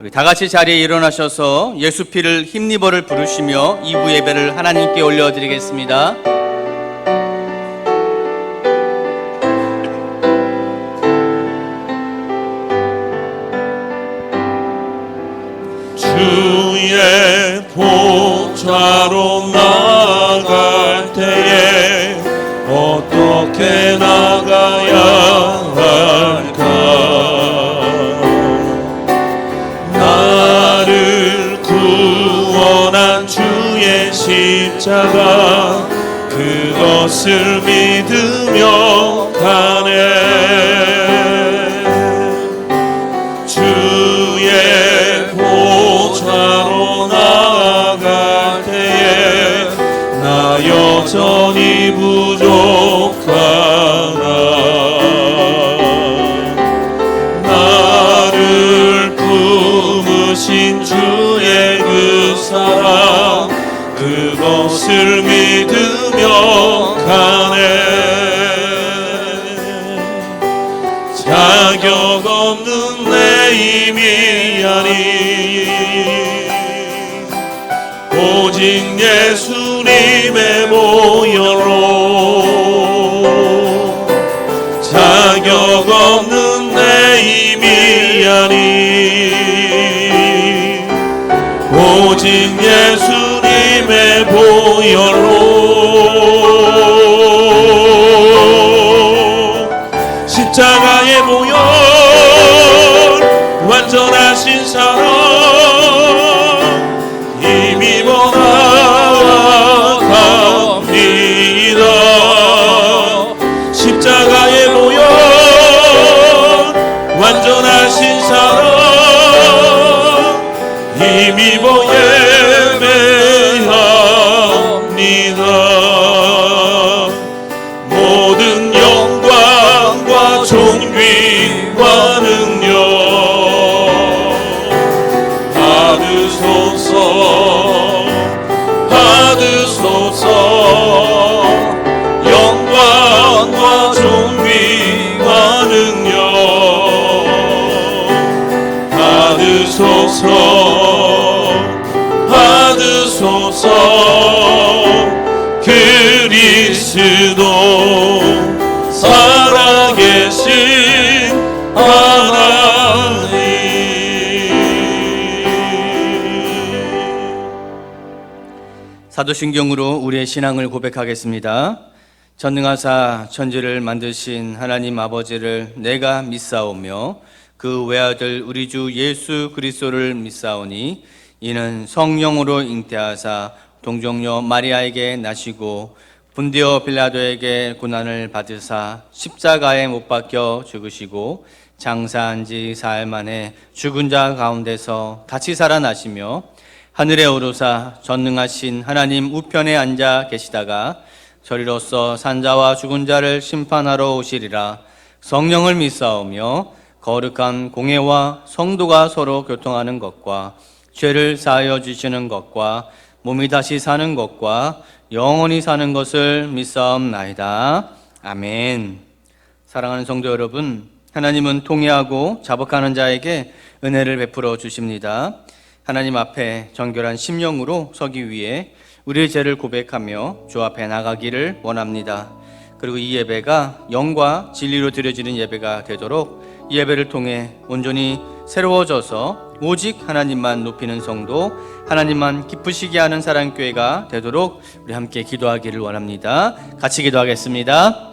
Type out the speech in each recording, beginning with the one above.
우리 다 같이 자리에 일어나셔서 예수 피를 힘입어를 부르시며 2부 예배를 하나님께 올려드리겠습니다. 주의 보좌로 나아갈 때에 어떻게 나가야 할까? 나를 구원한 주의 십자가 그것을 믿으며 가네. 주의 보좌로 나아갈 때에 나 여전히 부족하나. 나를 품으신 주의 그 사랑 그것을 믿으며 가네. 자격 없는 내 힘이 아닌 오직 예수님의 보혈로 자격 없는 내 힘이 아닌 오직 예수님의 보혈로 십자가의 보혈 완전하신 사랑 힘입어 나아갑니다. 십자가의 보혈 완전하신 사랑 힘입어 예배합니다. 모든 영광과 존귀와 능력 받으소서 받으소서. 영광과 존귀와 능력 받으소서 받으소서. 그리스도 살아계신 하나님. 사도신경으로 우리의 신앙을 고백하겠습니다. 전능하사 천지를 만드신 하나님 아버지를 내가 믿사오며 그 외아들 우리 주 예수 그리스도를 믿사오니 이는 성령으로 잉태하사 동정녀 마리아에게 나시고 분디오 빌라도에게 고난을 받으사 십자가에 못 박혀 죽으시고 장사한 지 사흘 만에 죽은 자 가운데서 다시 살아나시며 하늘에 오르사 전능하신 하나님 우편에 앉아 계시다가 저리로서 산자와 죽은 자를 심판하러 오시리라. 성령을 믿사오며 거룩한 공회와 성도가 서로 교통하는 것과 죄를 사하여 주시는 것과 몸이 다시 사는 것과 영원히 사는 것을 믿사옵나이다. 아멘. 사랑하는 성도 여러분, 하나님은 통회하고 자복하는 자에게 은혜를 베풀어 주십니다. 하나님 앞에 정결한 심령으로 서기 위해 우리의 죄를 고백하며 주 앞에 나가기를 원합니다. 그리고 이 예배가 영과 진리로 드려지는 예배가 되도록 이 예배를 통해 온전히 새로워져서 오직 하나님만 높이는 성도, 하나님만 기쁘시게 하는 사랑교회가 되도록 우리 함께 기도하기를 원합니다. 같이 기도하겠습니다.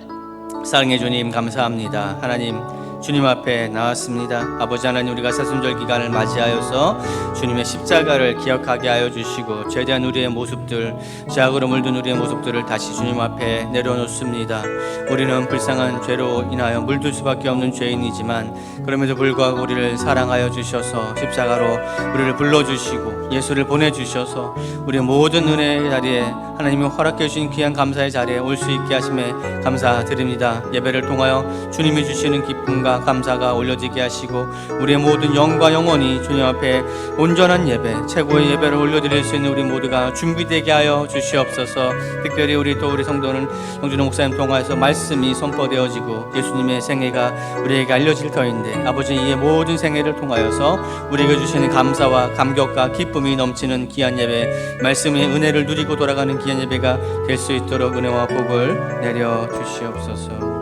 사랑해 주님 감사합니다. 하나님 주님 앞에 나왔습니다. 아버지 하나님, 우리가 사순절 기간을 맞이하여서 주님의 십자가를 기억하게 하여 주시고 죄대한 우리의 모습들, 죄악으로 물든 우리의 모습들을 다시 주님 앞에 내려놓습니다. 우리는 불쌍한 죄로 인하여 물들 수밖에 없는 죄인이지만 그럼에도 불구하고 우리를 사랑하여 주셔서 십자가로 우리를 불러주시고 예수를 보내주셔서 우리의 모든 은혜의 자리에 하나님이 허락해 주신 귀한 감사의 자리에 올 수 있게 하심에 감사드립니다. 예배를 통하여 주님이 주시는 기쁨과 찬송과 감사가 올려지게 하시고 우리의 모든 영과 영혼이 주님 앞에 온전한 예배, 최고의 예배를 올려드릴 수 있는 우리 모두가 준비되게 하여 주시옵소서. 특별히 우리 성도는 성준호 목사님 통하여서 말씀이 선포되어지고 예수님의 생애가 우리에게 알려질 터인데 아버지, 이의 모든 생애를 통하여서 우리에게 주시는 감사와 감격과 기쁨이 넘치는 귀한 예배, 말씀의 은혜를 누리고 돌아가는 귀한 예배가 될 수 있도록 은혜와 복을 내려 주시옵소서.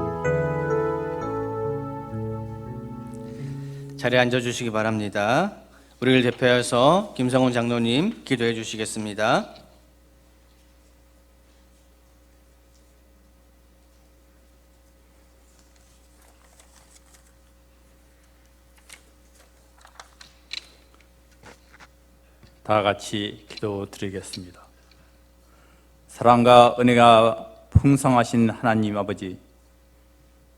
자리에 앉아주시기 바랍니다. 우리를 대표해서 김성훈 장로님 기도해 주시겠습니다. 다 같이 기도드리겠습니다. 사랑과 은혜가 풍성하신 하나님 아버지,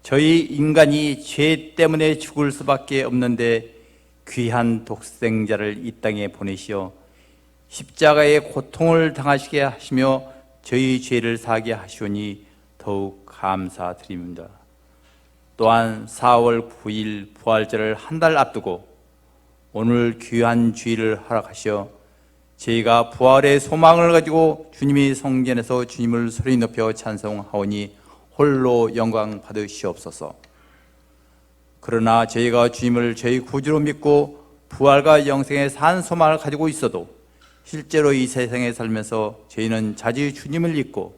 저희 인간이 죄 때문에 죽을 수밖에 없는데 귀한 독생자를 이 땅에 보내시어 십자가의 고통을 당하시게 하시며 저희 죄를 사하게 하시오니 더욱 감사드립니다. 또한 4월 9일 부활절을 한 달 앞두고 오늘 귀한 주일을 허락하시어 저희가 부활의 소망을 가지고 주님의 성전에서 주님을 소리 높여 찬송하오니 홀로 영광 받으시옵소서. 그러나 저희가 주님을 저희 구주로 믿고 부활과 영생의 산 소망을 가지고 있어도 실제로 이 세상에 살면서 저희는 자주 주님을 잊고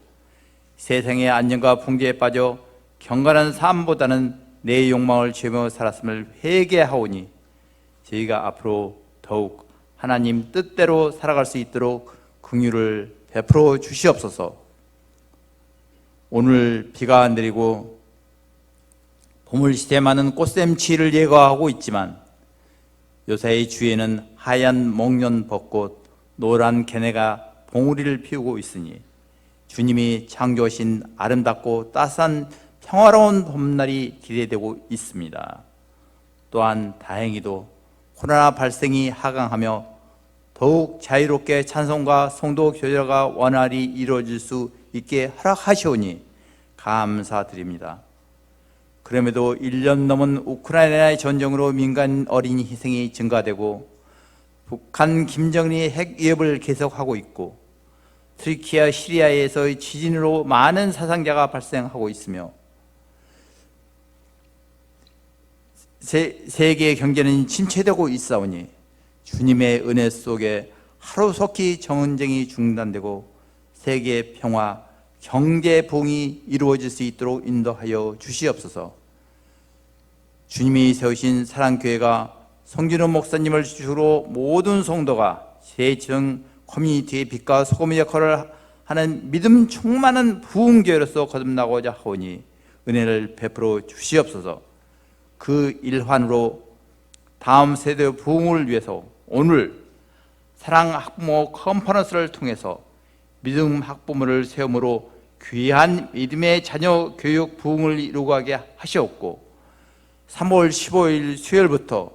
세상의 안정과 풍기에 빠져 경건한 삶보다는 내 욕망을 채우며 살았음을 회개하오니 저희가 앞으로 더욱 하나님 뜻대로 살아갈 수 있도록 긍휼을 베풀어 주시옵소서. 오늘 비가 내리고 봄을 시대하는 꽃샘추위를 예고하고 있지만 요새의 주위에는 하얀 목련 벚꽃, 노란 개내가 봉우리를 피우고 있으니 주님이 창조하신 아름답고 따스한 평화로운 봄날이 기대되고 있습니다. 또한 다행히도 코로나 발생이 하강하며 더욱 자유롭게 찬송과 성도 교제가 원활히 이루어질 수 있게 허락하시오니 감사드립니다. 그럼에도 1년 넘은 우크라이나의 전쟁으로 민간 어린이 희생이 증가되고 북한 김정은이 핵 위협을 계속하고 있고 터키와 시리아에서의 지진으로 많은 사상자가 발생하고 있으며 세계 경제는 침체되고 있사오니 주님의 은혜 속에 하루속히 전쟁이 중단되고 세계 평화, 경제 부흥이 이루어질 수 있도록 인도하여 주시옵소서. 주님이 세우신 사랑교회가 성준호 목사님을 주로 모든 성도가 세층 커뮤니티의 빛과 소금의 역할을 하는 믿음 충만한 부흥교회로서 거듭나고자 하오니 은혜를 베풀어 주시옵소서. 그 일환으로 다음 세대 부흥을 위해서 오늘 사랑 학부모 컨퍼런스를 통해서 믿음 학부모를 세움으로 귀한 믿음의 자녀 교육 부흥을 이루게 하시옵고 3월 15일 수요일부터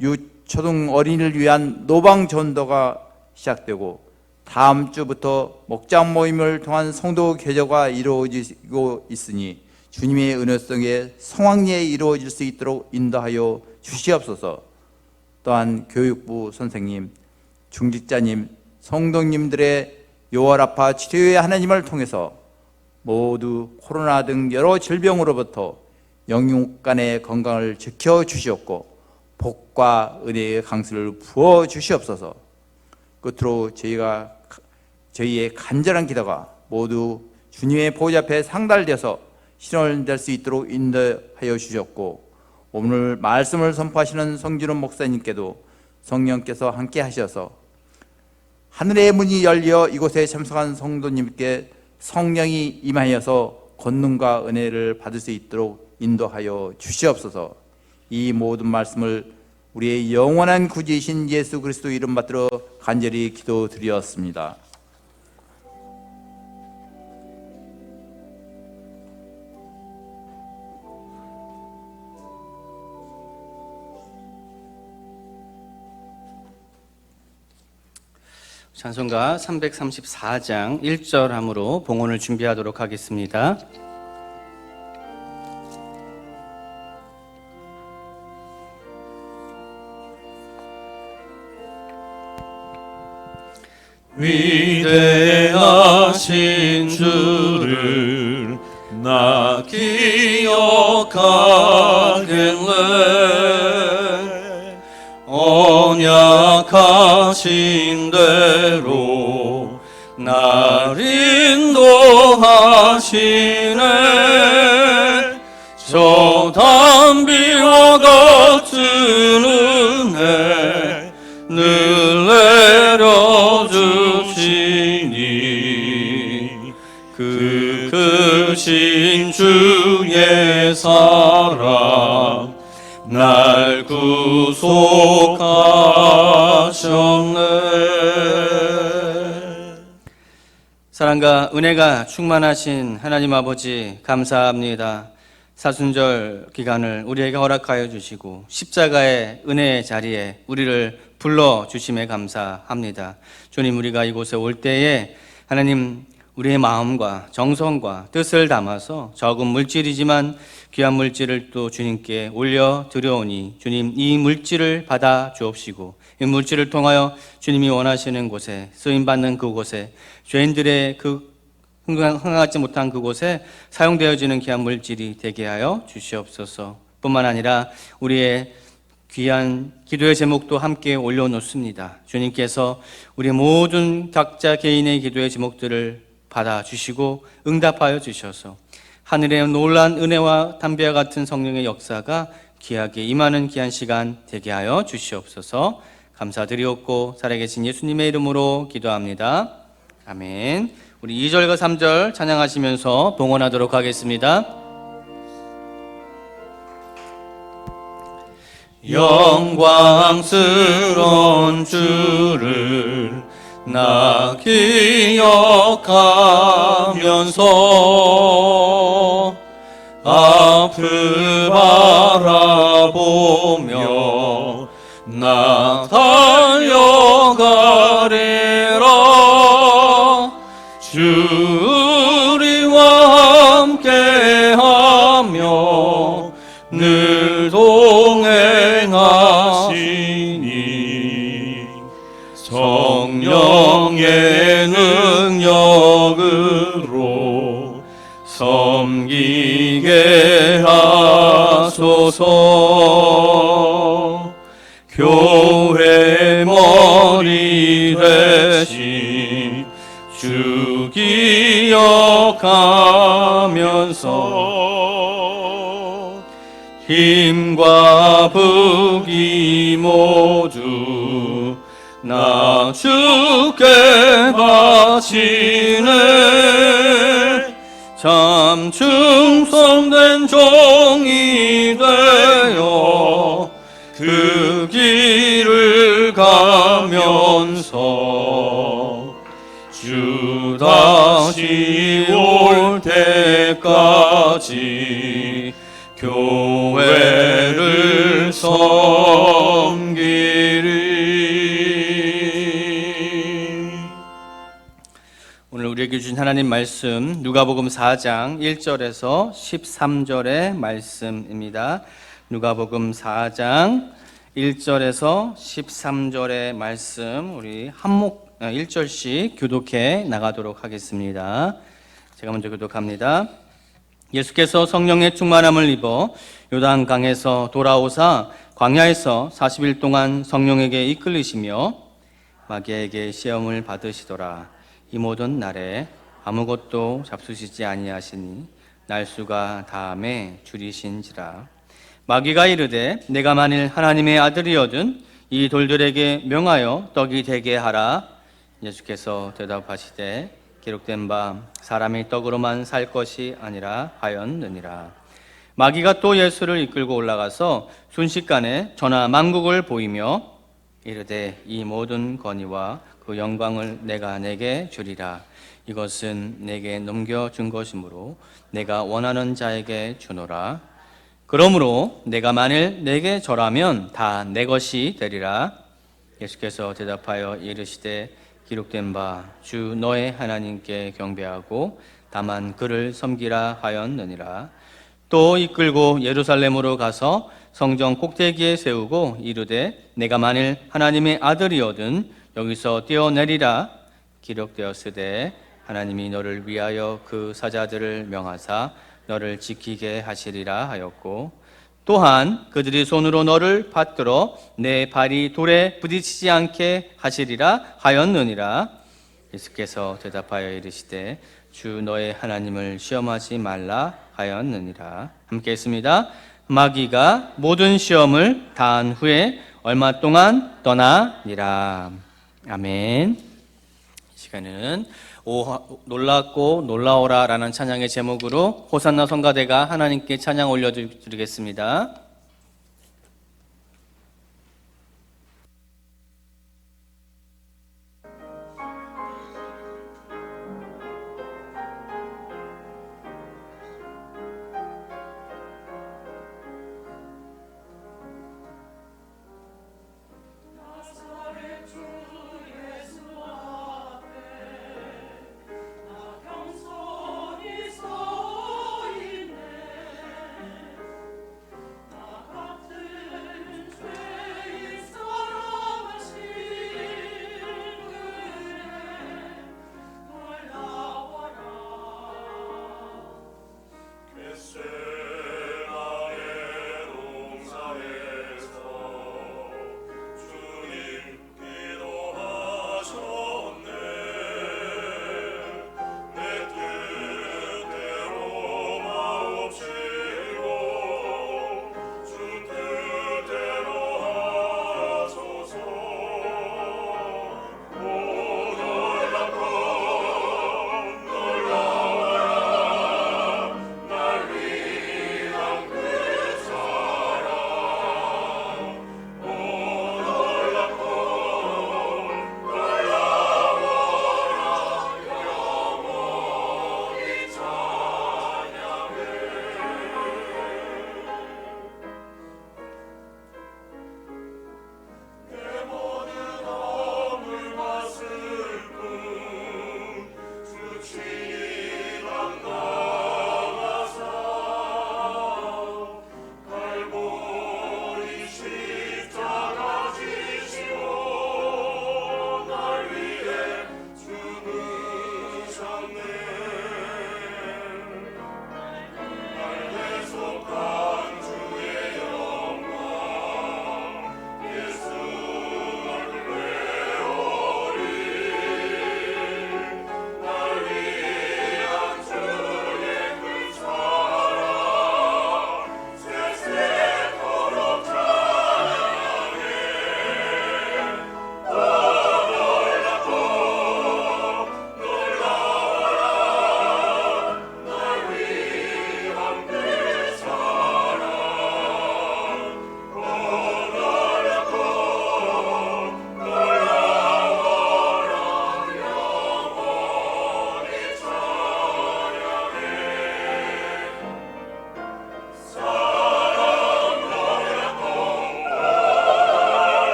유초등 어린이를 위한 노방 전도가 시작되고 다음 주부터 목장 모임을 통한 성도 개조가 이루어지고 있으니 주님의 은혜 속에 성황리에 이루어질 수 있도록 인도하여 주시옵소서. 또한 교육부 선생님, 중직자님, 성도님들의 요활아파 치료의 하나님을 통해서 모두 코로나 등 여러 질병으로부터 영육간의 건강을 지켜주시옵고 복과 은혜의 강수를 부어주시옵소서. 끝으로 저희의 간절한 기도가 모두 주님의 보좌 앞에 상달되어서 실현될 수 있도록 인도하여 주셨고 오늘 말씀을 선포하시는 성준호 목사님께도 성령께서 함께 하셔서 하늘의 문이 열려 이곳에 참석한 성도님께 성령이 임하여서 권능과 은혜를 받을 수 있도록 인도하여 주시옵소서. 이 모든 말씀을 우리의 영원한 구주이신 예수 그리스도 이름 받들어 간절히 기도드렸습니다. 찬송가 334장 1절함으로 봉헌을 준비하도록 하겠습니다. 위대하신 주를 나 기억하겠네. 언약하신 대로 날 인도하시네. 저 담비와 같은 은혜 늘 내려주시니 그 크신 주의 사랑 날 구속하셨네. 사랑과 은혜가 충만하신 하나님 아버지 감사합니다. 사순절 기간을 우리에게 허락하여 주시고 십자가의 은혜의 자리에 우리를 불러주심에 감사합니다. 주님, 우리가 이곳에 올 때에 하나님 우리의 마음과 정성과 뜻을 담아서 적은 물질이지만 귀한 물질을 또 주님께 올려드려오니 주님 이 물질을 받아 주옵시고 이 물질을 통하여 주님이 원하시는 곳에 쓰임받는 그곳에 죄인들의 그 흥하지 못한 그곳에 사용되어지는 귀한 물질이 되게 하여 주시옵소서. 뿐만 아니라 우리의 귀한 기도의 제목도 함께 올려놓습니다. 주님께서 우리 모든 각자 개인의 기도의 제목들을 받아주시고 응답하여 주셔서 하늘의 놀란 은혜와 담비와 같은 성령의 역사가 귀하게 임하는 귀한 시간 되게 하여 주시옵소서. 감사드리옵고 살아계신 예수님의 이름으로 기도합니다. 아멘. 우리 2절과 3절 찬양하시면서 봉헌하도록 하겠습니다. 영광스러운 주를 나 기억하면서 앞을 바라보며 나 달려가리라. 주 우리와 함께하며 늘 동행하시니 성령의 능력으로 섬기게 하소서. 교회 머리 되신 주 기억하면서 힘과 북이 모두 나 주께 바치네. 참 충성된 종이 되어 그 길을 가면서 주 다시 올 때까지 교회를 섬기리. 오늘 우리에게 주신 하나님 말씀 누가복음 4장 1절에서 13절의 말씀입니다. 누가복음 4장 1절에서 13절의 말씀 우리 한목 1절씩 교독해 나가도록 하겠습니다. 제가 먼저 교독합니다. 예수께서 성령의 충만함을 입어 요단강에서 돌아오사 광야에서 40일 동안 성령에게 이끌리시며 마귀에게 시험을 받으시더라. 이 모든 날에 아무것도 잡수시지 아니하시니 날수가 다함에 줄이신지라. 마귀가 이르되 내가 만일 하나님의 아들이거든 이 돌들에게 명하여 떡이 되게 하라. 예수께서 대답하시되 기록된 바 사람이 떡으로만 살 것이 아니라 하였느니라. 마귀가 또 예수를 이끌고 올라가서 순식간에 전하 만국을 보이며 이르되 이 모든 권위와 그 영광을 내가 내게 주리라. 이것은 내게 넘겨준 것이므로 내가 원하는 자에게 주노라. 그러므로 내가 만일 내게 절하면 다 내 것이 되리라. 예수께서 대답하여 이르시되 기록된 바 주 너의 하나님께 경배하고 다만 그를 섬기라 하였느니라. 또 이끌고 예루살렘으로 가서 성전 꼭대기에 세우고 이르되 내가 만일 하나님의 아들이거든 여기서 뛰어내리라. 기록되었으되 하나님이 너를 위하여 그 사자들을 명하사 너를 지키게 하시리라 하였고 또한 그들이 손으로 너를 받들어 내 발이 돌에 부딪히지 않게 하시리라 하였느니라. 예수께서 대답하여 이르시되 주 너의 하나님을 시험하지 말라 하였느니라. 함께 했습니다. 마귀가 모든 시험을 다한 후에 얼마 동안 떠나니라. 아멘. 이 시간에는 놀랍고 놀라오라 라는 찬양의 제목으로 호산나 성가대가 하나님께 찬양 올려드리겠습니다.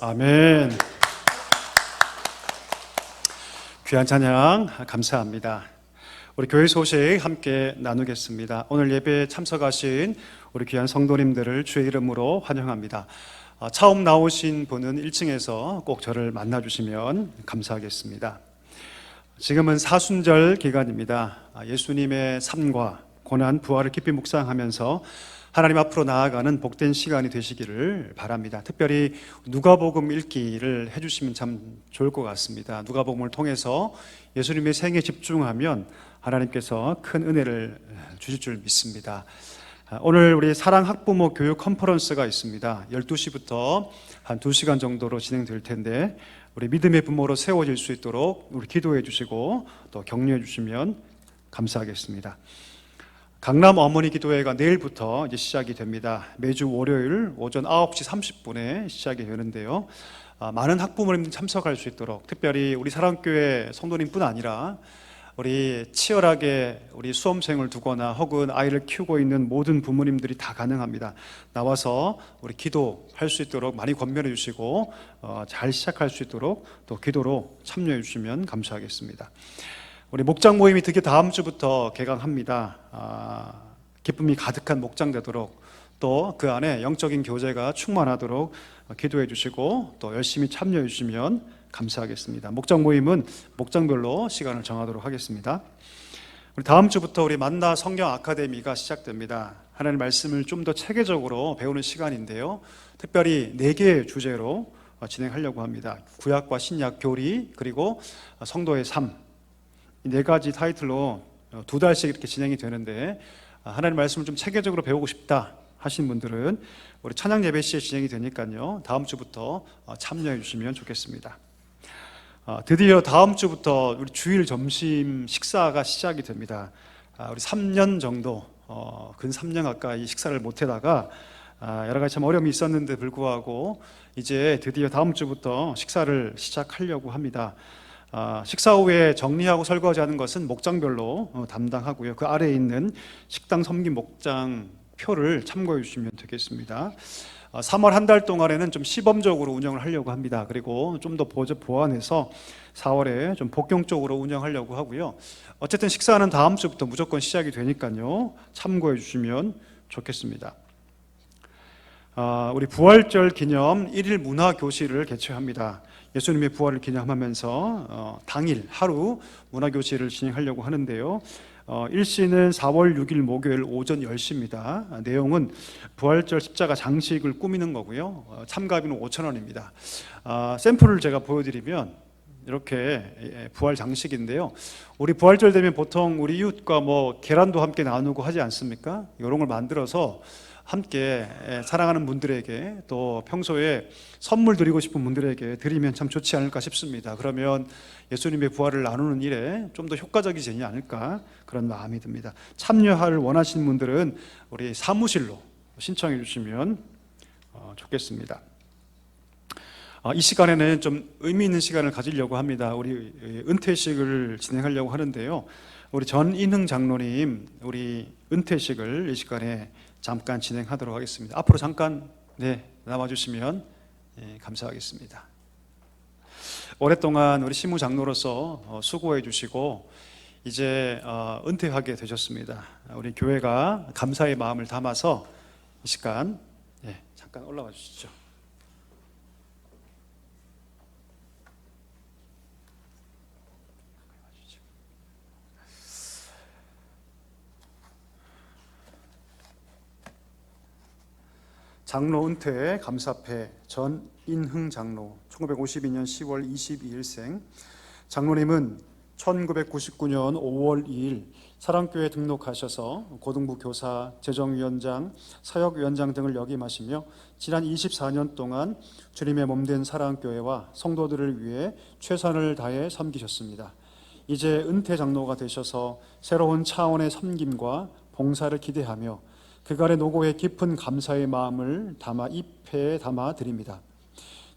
아멘. 귀한 찬양 감사합니다. 우리 교회 소식 함께 나누겠습니다. 오늘 예배에 참석하신 우리 귀한 성도님들을 주의 이름으로 환영합니다. 처음 나오신 분은 1층에서 꼭 저를 만나주시면 감사하겠습니다. 지금은 사순절 기간입니다. 예수님의 삶과 고난, 부활을 깊이 묵상하면서 하나님 앞으로 나아가는 복된 시간이 되시기를 바랍니다. 특별히 누가복음 읽기를 해주시면 참 좋을 것 같습니다. 누가복음을 통해서 예수님의 생에 집중하면 하나님께서 큰 은혜를 주실 줄 믿습니다. 오늘 우리 사랑 학부모 교육 컨퍼런스가 있습니다. 12시부터 한 2시간 정도로 진행될 텐데 우리 믿음의 부모로 세워질 수 있도록 우리 기도해 주시고 또 격려해 주시면 감사하겠습니다. 강남 어머니 기도회가 내일부터 이제 시작이 됩니다. 매주 월요일 오전 9시 30분에 시작이 되는데요. 많은 학부모님들 참석할 수 있도록 특별히 우리 사랑교회 성도님뿐 아니라 우리 치열하게 우리 수험생을 두거나 혹은 아이를 키우고 있는 모든 부모님들이 다 가능합니다. 나와서 우리 기도할 수 있도록 많이 권면해 주시고 잘 시작할 수 있도록 또 기도로 참여해 주시면 감사하겠습니다. 우리 목장 모임이 드디어 다음 주부터 개강합니다. 기쁨이 가득한 목장 되도록 또 그 안에 영적인 교제가 충만하도록 기도해 주시고 또 열심히 참여해 주시면 감사하겠습니다. 목장 모임은 목장별로 시간을 정하도록 하겠습니다. 우리 다음 주부터 우리 만나 성경 아카데미가 시작됩니다. 하나님의 말씀을 좀 더 체계적으로 배우는 시간인데요. 특별히 4개의 주제로 진행하려고 합니다. 구약과 신약 교리 그리고 성도의 삶, 이 4가지 타이틀로 2달씩 이렇게 진행이 되는데 하나님의 말씀을 좀 체계적으로 배우고 싶다 하신 분들은 우리 찬양 예배 시에 진행이 되니까요. 다음 주부터 참여해 주시면 좋겠습니다. 드디어 다음 주부터 우리 주일 점심 식사가 시작이 됩니다. 우리 3년 정도, 근 3년 가까이 식사를 못 해다가 여러 가지 참 어려움이 있었는데 불구하고 이제 드디어 다음 주부터 식사를 시작하려고 합니다. 식사 후에 정리하고 설거지하는 것은 목장별로 담당하고요. 그 아래에 있는 식당 섬김 목장 표를 참고해 주시면 되겠습니다. 3월 한 달 동안에는 좀 시범적으로 운영을 하려고 합니다. 그리고 좀 더 보완해서 4월에 좀 본격적으로 운영하려고 하고요. 어쨌든 식사는 다음 주부터 무조건 시작이 되니까요. 참고해 주시면 좋겠습니다. 우리 부활절 기념 1일 문화교실을 개최합니다. 예수님의 부활을 기념하면서 당일 하루 문화교실을 진행하려고 하는데요. 일시는 4월 6일 목요일 오전 10시입니다. 내용은 부활절 십자가 장식을 꾸미는 거고요. 참가비는 5,000원입니다. 샘플을 제가 보여드리면 이렇게 부활 장식인데요. 우리 부활절 되면 보통 우리 이웃과 뭐 계란도 함께 나누고 하지 않습니까? 이런 걸 만들어서 함께 사랑하는 분들에게 또 평소에 선물 드리고 싶은 분들에게 드리면 참 좋지 않을까 싶습니다. 그러면 예수님의 부활을 나누는 일에 좀 더 효과적이지 않을까 그런 마음이 듭니다. 참여를 원하시는 분들은 우리 사무실로 신청해 주시면 좋겠습니다. 이 시간에는 좀 의미 있는 시간을 가지려고 합니다. 우리 은퇴식을 진행하려고 하는데요. 우리 전인흥 장로님 우리 은퇴식을 이 시간에 잠깐 진행하도록 하겠습니다. 앞으로 잠깐 나와주시면 감사하겠습니다. 오랫동안 우리 시무 장로로서 수고해 주시고 이제 은퇴하게 되셨습니다. 우리 교회가 감사의 마음을 담아서 이 시간 잠깐 올라와 주시죠. 장로 은퇴 감사패 전인흥 장로 1952년 10월 22일생. 장로님은 1999년 5월 2일 사랑교회 등록하셔서 고등부 교사, 재정위원장, 사역위원장 등을 역임하시며 지난 24년 동안 주님의 몸된 사랑교회와 성도들을 위해 최선을 다해 섬기셨습니다. 이제 은퇴 장로가 되셔서 새로운 차원의 섬김과 봉사를 기대하며 그간의 노고에 깊은 감사의 마음을 담아 입회에 담아 드립니다.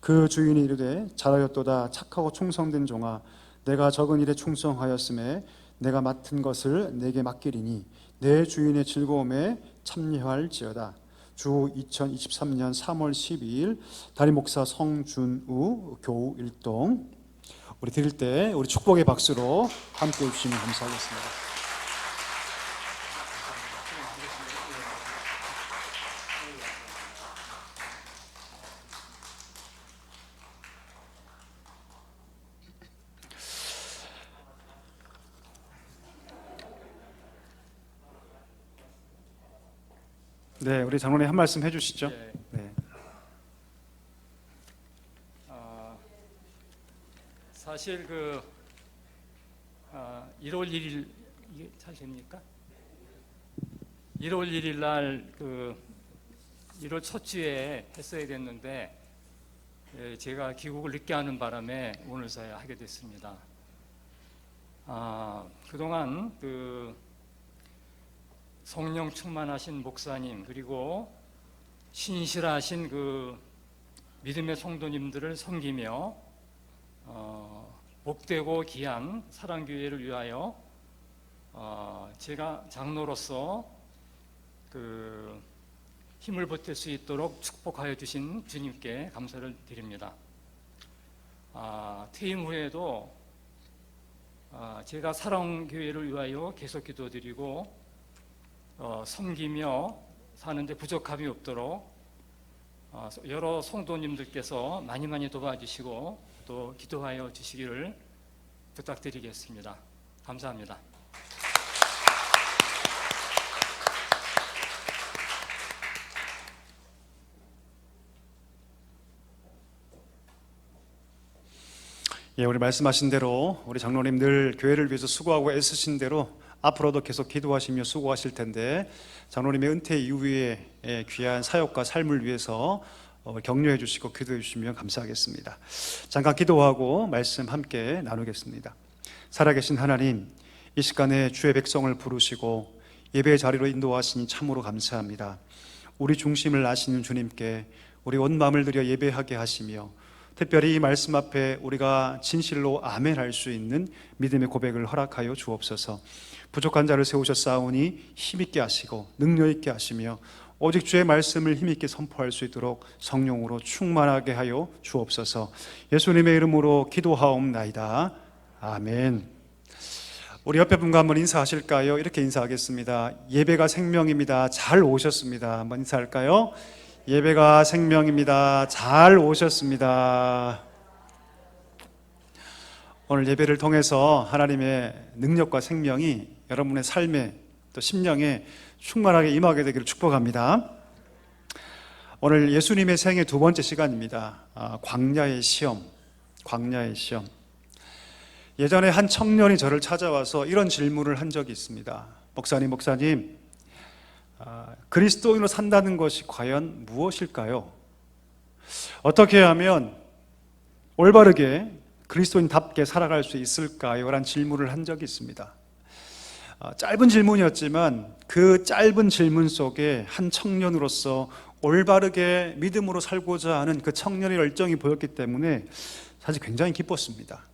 그 주인이 이르되 잘하였도다 착하고 충성된 종아 내가 적은 일에 충성하였음에 내가 맡은 것을 내게 맡기리니 내 주인의 즐거움에 참여할지어다. 주 2023년 3월 12일 담임 목사 성준우 교우 일동. 우리 드릴 때 우리 축복의 박수로 함께 해주시면 감사하겠습니다. 네, 우리 장로님 한 말씀 해주시죠. 네. 사실 1월 1일 이게 잘 됩니까? 1월 1일 날 1월 첫 주에 했어야 됐는데 제가 귀국을 늦게 하는 바람에 오늘서야 하게 됐습니다. 그동안 성령 충만하신 목사님 그리고 신실하신 믿음의 성도님들을 섬기며 복되고 귀한 사랑교회를 위하여 제가 장로로서 힘을 보탤 수 있도록 축복하여 주신 주님께 감사를 드립니다. 퇴임 후에도 제가 사랑교회를 위하여 계속 기도드리고 섬기며 사는데 부족함이 없도록 여러 성도님들께서 많이 도와주시고 또 기도하여 주시기를 부탁드리겠습니다. 감사합니다. 예, 우리 말씀하신 대로 우리 장로님 늘 교회를 위해서 수고하고 애쓰신 대로 앞으로도 계속 기도하시며 수고하실 텐데 장로님의 은퇴 이후에 귀한 사역과 삶을 위해서 격려해 주시고 기도해 주시면 감사하겠습니다. 잠깐 기도하고 말씀 함께 나누겠습니다. 살아계신 하나님, 이 시간에 주의 백성을 부르시고 예배의 자리로 인도하시니 참으로 감사합니다. 우리 중심을 아시는 주님께 우리 온 마음을 들여 예배하게 하시며 특별히 이 말씀 앞에 우리가 진실로 아멘할 수 있는 믿음의 고백을 허락하여 주옵소서. 부족한 자를 세우셨사오니 힘있게 하시고 능력있게 하시며 오직 주의 말씀을 힘있게 선포할 수 있도록 성령으로 충만하게 하여 주옵소서. 예수님의 이름으로 기도하옵나이다. 아멘. 우리 옆에 분과 한번 인사하실까요? 이렇게 인사하겠습니다. 예배가 생명입니다. 잘 오셨습니다. 한번 인사할까요? 예배가 생명입니다. 잘 오셨습니다. 오늘 예배를 통해서 하나님의 능력과 생명이 여러분의 삶에 또 심령에 충만하게 임하게 되기를 축복합니다. 오늘 예수님의 생애 두 번째 시간입니다. 광야의 시험. 광야의 시험. 예전에 한 청년이 저를 찾아와서 이런 질문을 한 적이 있습니다. 목사님, 그리스도인으로 산다는 것이 과연 무엇일까요? 어떻게 하면 올바르게 그리스도인답게 살아갈 수 있을까요? 라는 질문을 한 적이 있습니다. 짧은 질문이었지만 그 짧은 질문 속에 한 청년으로서 올바르게 믿음으로 살고자 하는 그 청년의 열정이 보였기 때문에 사실 굉장히 기뻤습니다.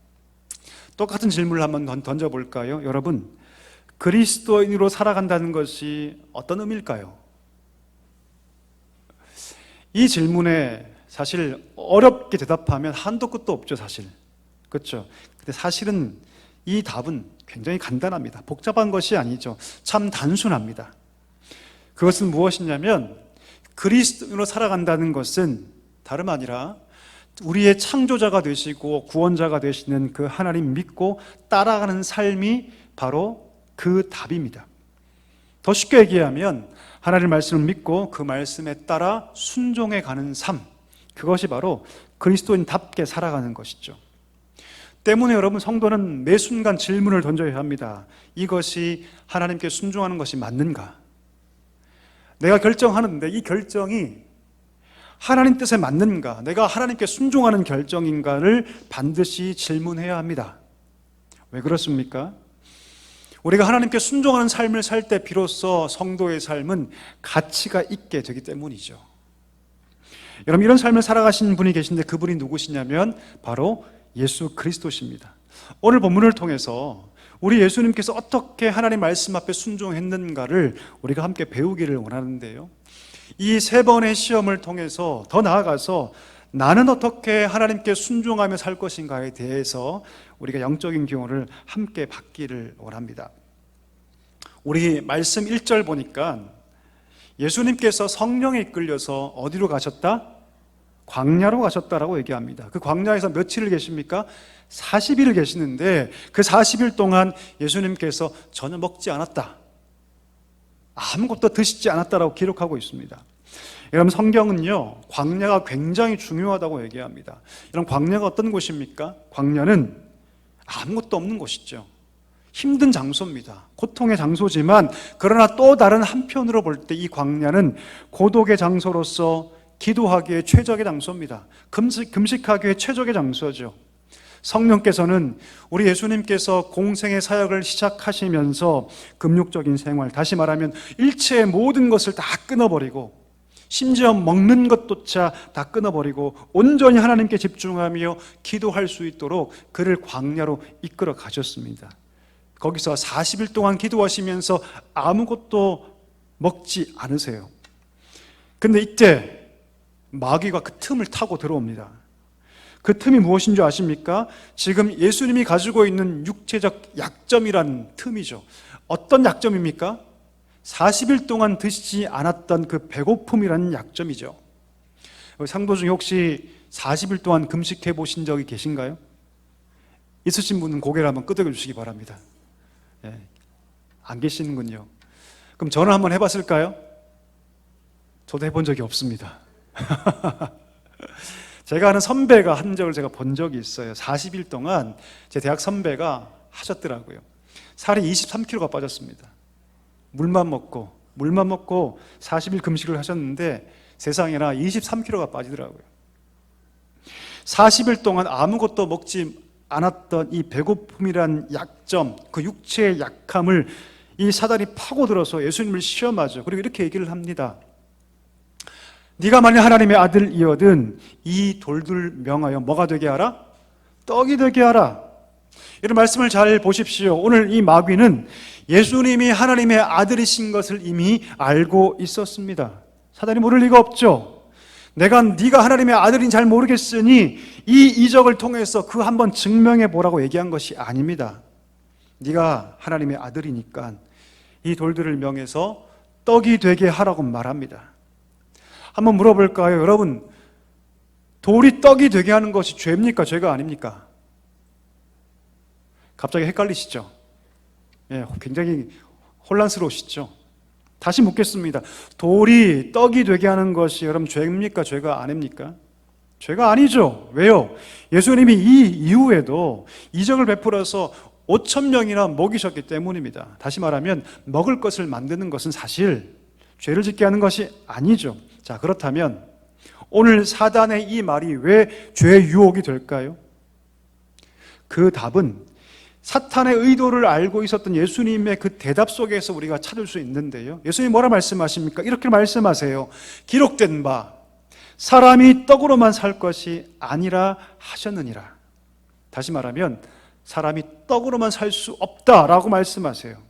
똑같은 질문을 한번 던져볼까요? 여러분, 그리스도인으로 살아간다는 것이 어떤 의미일까요? 이 질문에 사실 어렵게 대답하면 한도 끝도 없죠, 사실. 그렇죠? 근데 사실은 이 답은 굉장히 간단합니다. 복잡한 것이 아니죠. 참 단순합니다. 그것은 무엇이냐면 그리스도인으로 살아간다는 것은 다름 아니라 우리의 창조자가 되시고 구원자가 되시는 그 하나님 믿고 따라가는 삶이 바로 그 답입니다. 더 쉽게 얘기하면 하나님의 말씀을 믿고 그 말씀에 따라 순종해 가는 삶, 그것이 바로 그리스도인답게 살아가는 것이죠. 때문에 여러분, 성도는 매 순간 질문을 던져야 합니다. 이것이 하나님께 순종하는 것이 맞는가? 내가 결정하는데 이 결정이 하나님 뜻에 맞는가? 내가 하나님께 순종하는 결정인가를 반드시 질문해야 합니다. 왜 그렇습니까? 우리가 하나님께 순종하는 삶을 살 때 비로소 성도의 삶은 가치가 있게 되기 때문이죠. 여러분, 이런 삶을 살아가신 분이 계신데 그분이 누구시냐면 바로 예수 그리스도십니다. 오늘 본문을 통해서 우리 예수님께서 어떻게 하나님 말씀 앞에 순종했는가를 우리가 함께 배우기를 원하는데요, 이 세 번의 시험을 통해서 더 나아가서 나는 어떻게 하나님께 순종하며 살 것인가에 대해서 우리가 영적인 교훈을 함께 받기를 원합니다. 우리 말씀 1절 보니까 예수님께서 성령에 이끌려서 어디로 가셨다? 광야로 가셨다라고 얘기합니다. 그 광야에서 며칠을 계십니까? 40일을 계시는데 그 40일 동안 예수님께서 전혀 먹지 않았다, 아무것도 드시지 않았다라고 기록하고 있습니다. 여러분, 성경은요 광야가 굉장히 중요하다고 얘기합니다. 여러분, 광야가 어떤 곳입니까? 광야는 아무것도 없는 곳이죠. 힘든 장소입니다. 고통의 장소지만 그러나 또 다른 한편으로 볼 때 이 광야는 고독의 장소로서 기도하기에 최적의 장소입니다. 금식하기에 최적의 장소죠. 성령께서는 우리 예수님께서 공생의 사역을 시작하시면서 금욕적인 생활, 다시 말하면 일체의 모든 것을 다 끊어버리고 심지어 먹는 것조차 다 끊어버리고 온전히 하나님께 집중하며 기도할 수 있도록 그를 광야로 이끌어 가셨습니다. 거기서 40일 동안 기도하시면서 아무것도 먹지 않으세요. 근데 이때 마귀가 그 틈을 타고 들어옵니다. 그 틈이 무엇인 줄 아십니까? 지금 예수님이 가지고 있는 육체적 약점이란 틈이죠. 어떤 약점입니까? 40일 동안 드시지 않았던 그 배고픔이라는 약점이죠. 상도 중에 혹시 40일 동안 금식해 보신 적이 계신가요? 있으신 분은 고개를 한번 끄덕여 주시기 바랍니다. 안 계시는군요. 그럼 저는 한번 해봤을까요? 저도 해본 적이 없습니다. 제가 아는 선배가 한 적을 제가 본 적이 있어요. 40일 동안 제 대학 선배가 하셨더라고요. 살이 23kg가 빠졌습니다. 물만 먹고 40일 금식을 하셨는데 세상에나 23kg가 빠지더라고요. 40일 동안 아무것도 먹지 않았던 이 배고픔이란 약점, 그 육체의 약함을 이 사단이 파고들어서 예수님을 시험하죠. 그리고 이렇게 얘기를 합니다. 네가 만약 하나님의 아들이거든 이 돌들 명하여 뭐가 되게 하라? 떡이 되게 하라. 이런 말씀을 잘 보십시오. 오늘 이 마귀는 예수님이 하나님의 아들이신 것을 이미 알고 있었습니다. 사단이 모를 리가 없죠. 네가 하나님의 아들인 잘 모르겠으니 이 이적을 통해서 그 한번 증명해 보라고 얘기한 것이 아닙니다. 네가 하나님의 아들이니까 이 돌들을 명해서 떡이 되게 하라고 말합니다. 한번 물어볼까요? 여러분, 돌이 떡이 되게 하는 것이 죄입니까? 죄가 아닙니까? 갑자기 헷갈리시죠? 굉장히 혼란스러우시죠? 다시 묻겠습니다. 돌이 떡이 되게 하는 것이 여러분 죄입니까? 죄가 아닙니까? 죄가 아니죠. 왜요? 예수님이 이 이후에도 이적을 베풀어서 5,000명이나 먹이셨기 때문입니다. 다시 말하면 먹을 것을 만드는 것은 사실 죄를 짓게 하는 것이 아니죠. 자, 그렇다면 오늘 사단의 이 말이 왜 죄의 유혹이 될까요? 그 답은 사탄의 의도를 알고 있었던 예수님의 그 대답 속에서 우리가 찾을 수 있는데요. 예수님 뭐라 말씀하십니까? 이렇게 말씀하세요. 기록된 바 사람이 떡으로만 살 것이 아니라 하셨느니라. 다시 말하면 사람이 떡으로만 살 수 없다라고 말씀하세요.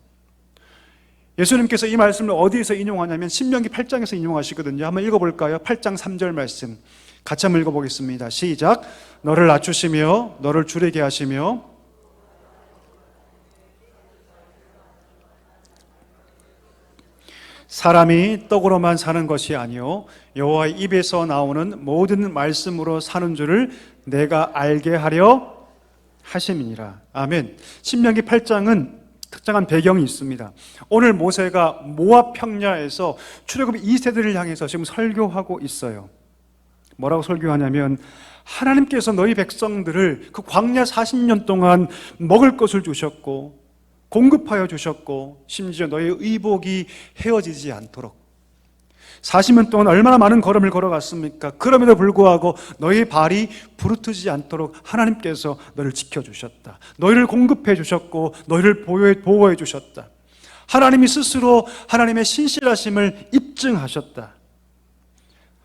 예수님께서 이 말씀을 어디에서 인용하냐면 신명기 8장에서 인용하시거든요. 한번 읽어볼까요? 8장 3절 말씀 같이 한번 읽어보겠습니다. 시작. 너를 낮추시며 너를 줄이게 하시며 사람이 떡으로만 사는 것이 아니요 여호와의 입에서 나오는 모든 말씀으로 사는 줄을 내가 알게 하려 하심이니라. 아멘. 신명기 8장은 특정한 배경이 있습니다. 오늘 모세가 모압 평야에서 출애굽 2세대를 향해서 지금 설교하고 있어요. 뭐라고 설교하냐면 하나님께서 너희 백성들을 그 광야 40년 동안 먹을 것을 주셨고 공급하여 주셨고 심지어 너희 의복이 헤어지지 않도록 40년 동안 얼마나 많은 걸음을 걸어갔습니까? 그럼에도 불구하고 너희 발이 부르트지 않도록 하나님께서 너를 지켜주셨다. 너희를 공급해 주셨고 너희를 보호해 주셨다. 하나님이 스스로 하나님의 신실하심을 입증하셨다.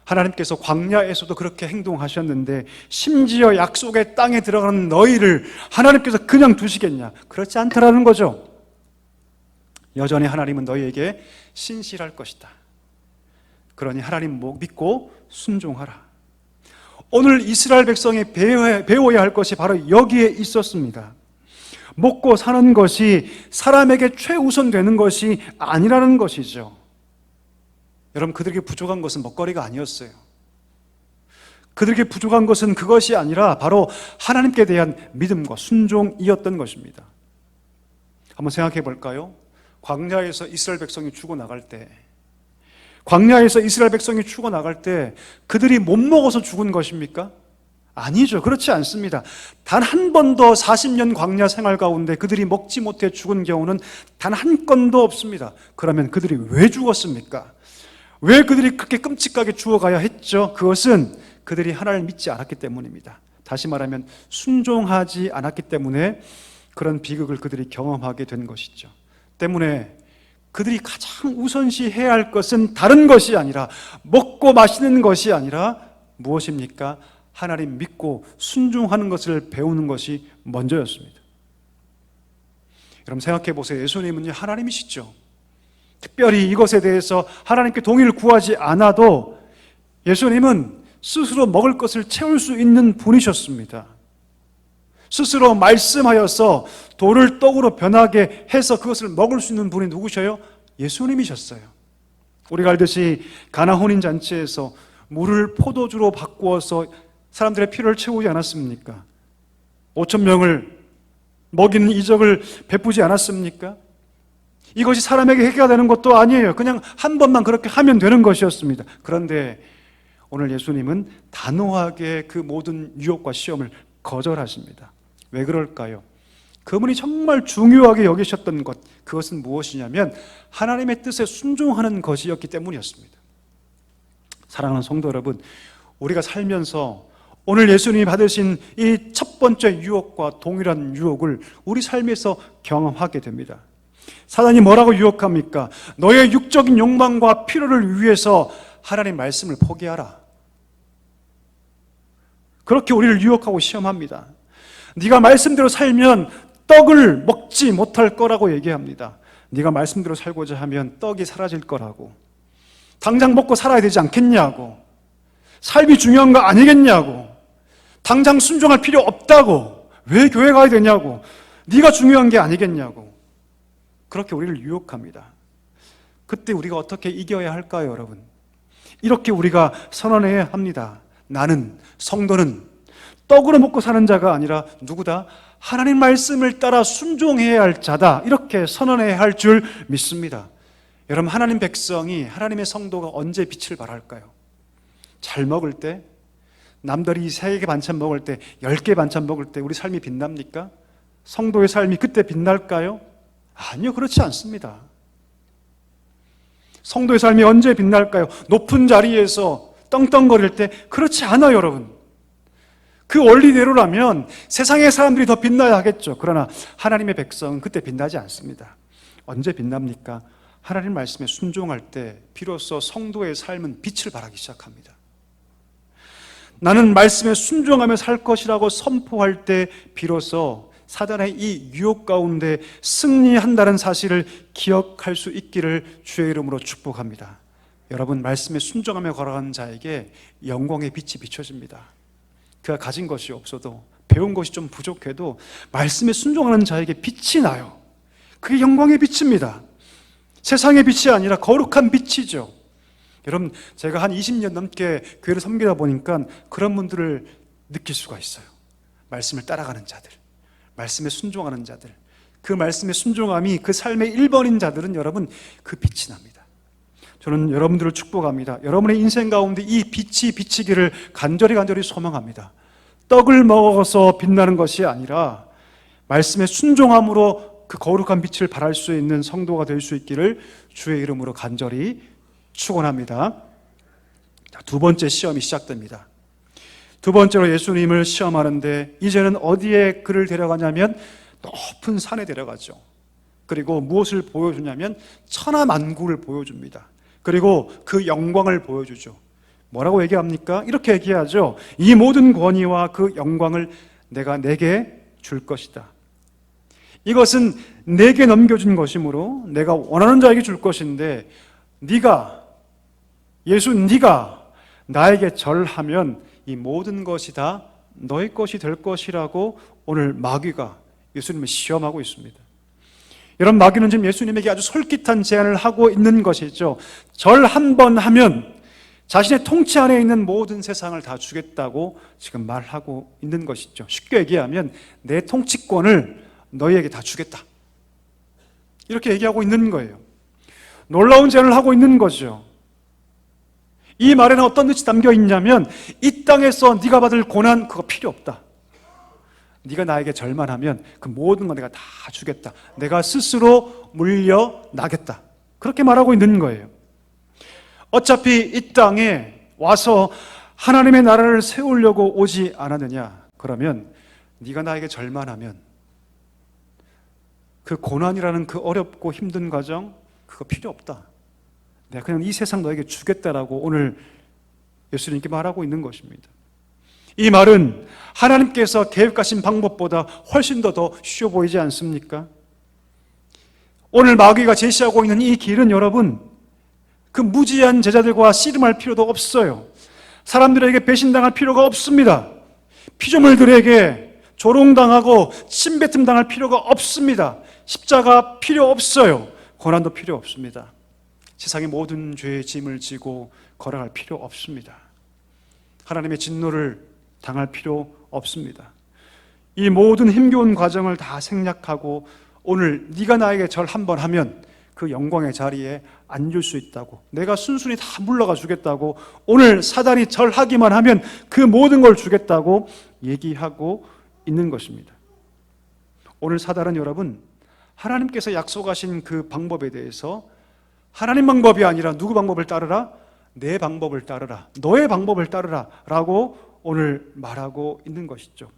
하나님께서 광야에서도 그렇게 행동하셨는데 심지어 약속의 땅에 들어가는 너희를 하나님께서 그냥 두시겠냐? 그렇지 않다라는 거죠. 여전히 하나님은 너희에게 신실할 것이다. 그러니 하나님 믿고 순종하라. 오늘 이스라엘 백성이 배워야 할 것이 바로 여기에 있었습니다. 먹고 사는 것이 사람에게 최우선 되는 것이 아니라는 것이죠. 여러분, 그들에게 부족한 것은 먹거리가 아니었어요. 그들에게 부족한 것은 그것이 아니라 바로 하나님께 대한 믿음과 순종이었던 것입니다. 한번 생각해 볼까요? 광야에서 이스라엘 백성이 죽어나갈 때 그들이 못 먹어서 죽은 것입니까? 아니죠. 그렇지 않습니다. 단 한 번도 40년 광야 생활 가운데 그들이 먹지 못해 죽은 경우는 단 한 건도 없습니다. 그러면 그들이 왜 죽었습니까? 왜 그들이 그렇게 끔찍하게 죽어가야 했죠? 그것은 그들이 하나님을 믿지 않았기 때문입니다. 다시 말하면 순종하지 않았기 때문에 그런 비극을 그들이 경험하게 된 것이죠. 때문에 그들이 가장 우선시해야 할 것은 다른 것이 아니라, 먹고 마시는 것이 아니라 무엇입니까? 하나님 믿고 순종하는 것을 배우는 것이 먼저였습니다. 여러분 생각해 보세요. 예수님은 하나님이시죠. 특별히 이것에 대해서 하나님께 동의를 구하지 않아도 예수님은 스스로 먹을 것을 채울 수 있는 분이셨습니다. 스스로 말씀하여서 돌을 떡으로 변하게 해서 그것을 먹을 수 있는 분이 누구셔요? 예수님이셨어요. 우리가 알듯이 가나 혼인잔치에서 물을 포도주로 바꾸어서 사람들의 필요를 채우지 않았습니까? 5,000명을 먹이는 이적을 베푸지 않았습니까? 이것이 사람에게 해결 되는 것도 아니에요. 그냥 한 번만 그렇게 하면 되는 것이었습니다. 그런데 오늘 예수님은 단호하게 그 모든 유혹과 시험을 거절하십니다. 왜 그럴까요? 그분이 정말 중요하게 여기셨던 것, 그것은 무엇이냐면 하나님의 뜻에 순종하는 것이었기 때문이었습니다. 사랑하는 성도 여러분, 우리가 살면서 오늘 예수님이 받으신 이 첫 번째 유혹과 동일한 유혹을 우리 삶에서 경험하게 됩니다. 사단이 뭐라고 유혹합니까? 너의 육적인 욕망과 필요를 위해서 하나님 말씀을 포기하라. 그렇게 우리를 유혹하고 시험합니다. 네가 말씀대로 살면 떡을 먹지 못할 거라고 얘기합니다. 네가 말씀대로 살고자 하면 떡이 사라질 거라고. 당장 먹고 살아야 되지 않겠냐고. 삶이 중요한 거 아니겠냐고. 당장 순종할 필요 없다고. 왜 교회 가야 되냐고. 네가 중요한 게 아니겠냐고. 그렇게 우리를 유혹합니다. 그때 우리가 어떻게 이겨야 할까요, 여러분? 이렇게 우리가 선언해야 합니다. 나는, 성도는 떡으로 먹고 사는 자가 아니라 누구다? 하나님 말씀을 따라 순종해야 할 자다. 이렇게 선언해야 할 줄 믿습니다. 여러분, 하나님 백성이, 하나님의 성도가 언제 빛을 발할까요? 잘 먹을 때, 남들이 3개 반찬 먹을 때, 10개 반찬 먹을 때 우리 삶이 빛납니까? 성도의 삶이 그때 빛날까요? 아니요, 그렇지 않습니다. 성도의 삶이 언제 빛날까요? 높은 자리에서 떵떵거릴 때? 그렇지 않아요, 여러분. 그 원리대로라면 세상의 사람들이 더 빛나야 하겠죠. 그러나 하나님의 백성은 그때 빛나지 않습니다. 언제 빛납니까? 하나님 말씀에 순종할 때 비로소 성도의 삶은 빛을 발하기 시작합니다. 나는 말씀에 순종하며 살 것이라고 선포할 때 비로소 사단의 이 유혹 가운데 승리한다는 사실을 기억할 수 있기를 주의 이름으로 축복합니다. 여러분, 말씀에 순종하며 걸어가는 자에게 영광의 빛이 비춰집니다. 그가 가진 것이 없어도, 배운 것이 좀 부족해도 말씀에 순종하는 자에게 빛이 나요. 그게 영광의 빛입니다. 세상의 빛이 아니라 거룩한 빛이죠. 여러분, 제가 한 20년 넘게 교회를 섬기다 보니까 그런 분들을 느낄 수가 있어요. 말씀을 따라가는 자들, 말씀에 순종하는 자들, 그 말씀의 순종함이 그 삶의 1번인 자들은 여러분 그 빛이 납니다. 저는 여러분들을 축복합니다. 여러분의 인생 가운데 이 빛이 비치기를 간절히 소망합니다. 떡을 먹어서 빛나는 것이 아니라 말씀에 순종함으로 그 거룩한 빛을 발할 수 있는 성도가 될 수 있기를 주의 이름으로 간절히 축원합니다. 두 번째 시험이 시작됩니다. 두 번째로 예수님을 시험하는데 이제는 어디에 그를 데려가냐면 높은 산에 데려가죠. 그리고 무엇을 보여주냐면 천하만국을 보여줍니다. 그리고 그 영광을 보여주죠. 뭐라고 얘기합니까? 이렇게 얘기하죠. 이 모든 권위와 그 영광을 내가 내게 줄 것이다. 이것은 내게 넘겨준 것이므로 내가 원하는 자에게 줄 것인데 네가 나에게 절하면 이 모든 것이 다 너의 것이 될 것이라고 오늘 마귀가 예수님을 시험하고 있습니다. 여러분, 마귀는 지금 예수님에게 아주 솔깃한 제안을 하고 있는 것이죠. 절 한 번 하면 자신의 통치 안에 있는 모든 세상을 다 주겠다고 지금 말하고 있는 것이죠. 쉽게 얘기하면 내 통치권을 너희에게 다 주겠다, 이렇게 얘기하고 있는 거예요. 놀라운 제안을 하고 있는 거죠. 이 말에는 어떤 뜻이 담겨 있냐면 이 땅에서 네가 받을 고난 그거 필요 없다. 네가 나에게 절만하면 그 모든 거 내가 다 주겠다. 내가 스스로 물려나겠다. 그렇게 말하고 있는 거예요. 어차피 이 땅에 와서 하나님의 나라를 세우려고 오지 않았느냐? 그러면 네가 나에게 절만하면 그 고난이라는 그 어렵고 힘든 과정 그거 필요 없다. 내가 그냥 이 세상 너에게 주겠다라고 오늘 예수님께 말하고 있는 것입니다. 이 말은 하나님께서 계획하신 방법보다 훨씬 더 쉬워 보이지 않습니까? 오늘 마귀가 제시하고 있는 이 길은 여러분 그 무지한 제자들과 씨름할 필요도 없어요. 사람들에게 배신당할 필요가 없습니다. 피조물들에게 조롱당하고 침뱉음 당할 필요가 없습니다. 십자가 필요 없어요. 고난도 필요 없습니다. 세상의 모든 죄의 짐을 지고 걸어갈 필요 없습니다. 하나님의 진노를 당할 필요 없습니다. 이 모든 힘겨운 과정을 다 생략하고 오늘 네가 나에게 절 한번 하면 그 영광의 자리에 앉을 수 있다고, 내가 순순히 다 물러가 주겠다고, 오늘 사단이 절하기만 하면 그 모든 걸 주겠다고 얘기하고 있는 것입니다. 오늘 사단은 여러분 하나님께서 약속하신 그 방법에 대해서 하나님 방법이 아니라 누구 방법을 따르라? 내 방법을 따르라, 너의 방법을 따르라 라고 오늘 말하고 있는 것이죠.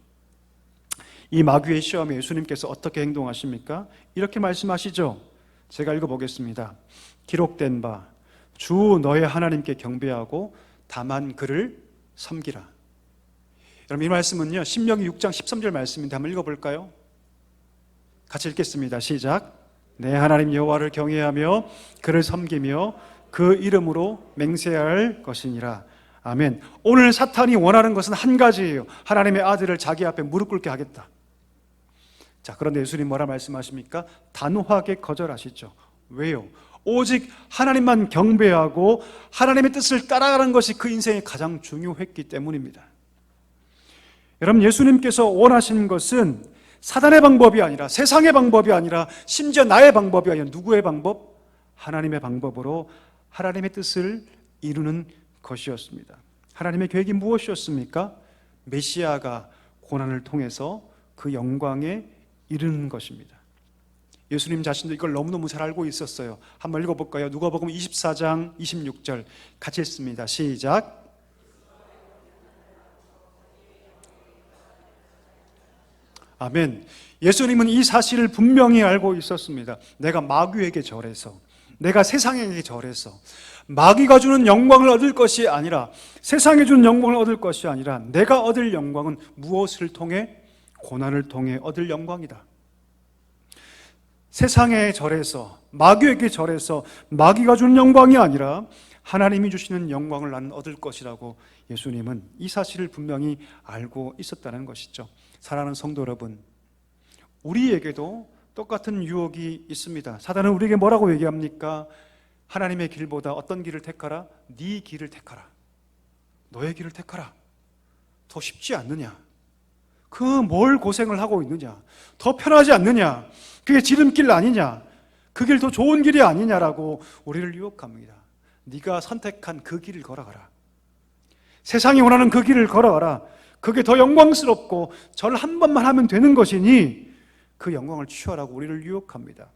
이 마귀의 시험에 예수님께서 어떻게 행동하십니까? 이렇게 말씀하시죠. 제가 읽어보겠습니다. 기록된 바 주 너의 하나님께 경배하고 다만 그를 섬기라. 여러분 이 말씀은요 신명기 6장 13절 말씀인데 한번 읽어볼까요? 같이 읽겠습니다. 시작. 내 하나님 여호와를 경외하며 그를 섬기며 그 이름으로 맹세할 것이니라. 아멘. 오늘 사탄이 원하는 것은 한 가지예요. 하나님의 아들을 자기 앞에 무릎 꿇게 하겠다. 자, 그런데 예수님 뭐라 말씀하십니까? 단호하게 거절하시죠. 왜요? 오직 하나님만 경배하고 하나님의 뜻을 따라가는 것이 그 인생에 가장 중요했기 때문입니다. 여러분 예수님께서 원하시는 것은 사단의 방법이 아니라, 세상의 방법이 아니라, 심지어 나의 방법이 아니라 누구의 방법? 하나님의 방법으로 하나님의 뜻을 이루는 것이었습니다. 하나님의 계획이 무엇이었습니까? 메시아가 고난을 통해서 그 영광에 이르는 것입니다. 예수님 자신도 이걸 너무너무 잘 알고 있었어요. 한번 읽어볼까요? 누가복음 24장 26절 같이 읽습니다. 시작. 아멘. 예수님은 이 사실을 분명히 알고 있었습니다. 내가 마귀에게 절해서, 내가 세상에게 절해서 마귀가 주는 영광을 얻을 것이 아니라, 세상에 주는 영광을 얻을 것이 아니라 내가 얻을 영광은 무엇을 통해? 고난을 통해 얻을 영광이다. 세상에 절해서, 마귀에게 절해서 마귀가 주는 영광이 아니라 하나님이 주시는 영광을 나는 얻을 것이라고 예수님은 이 사실을 분명히 알고 있었다는 것이죠. 사랑하는 성도 여러분, 우리에게도 똑같은 유혹이 있습니다. 사단은 우리에게 뭐라고 얘기합니까? 하나님의 길보다 어떤 길을 택하라? 네 길을 택하라. 너의 길을 택하라. 더 쉽지 않느냐? 그 뭘 고생을 하고 있느냐? 더 편하지 않느냐? 그게 지름길 아니냐? 그 길 더 좋은 길이 아니냐라고 우리를 유혹합니다. 네가 선택한 그 길을 걸어가라. 세상이 원하는 그 길을 걸어가라. 그게 더 영광스럽고 절 한 번만 하면 되는 것이니 그 영광을 취하라고 우리를 유혹합니다.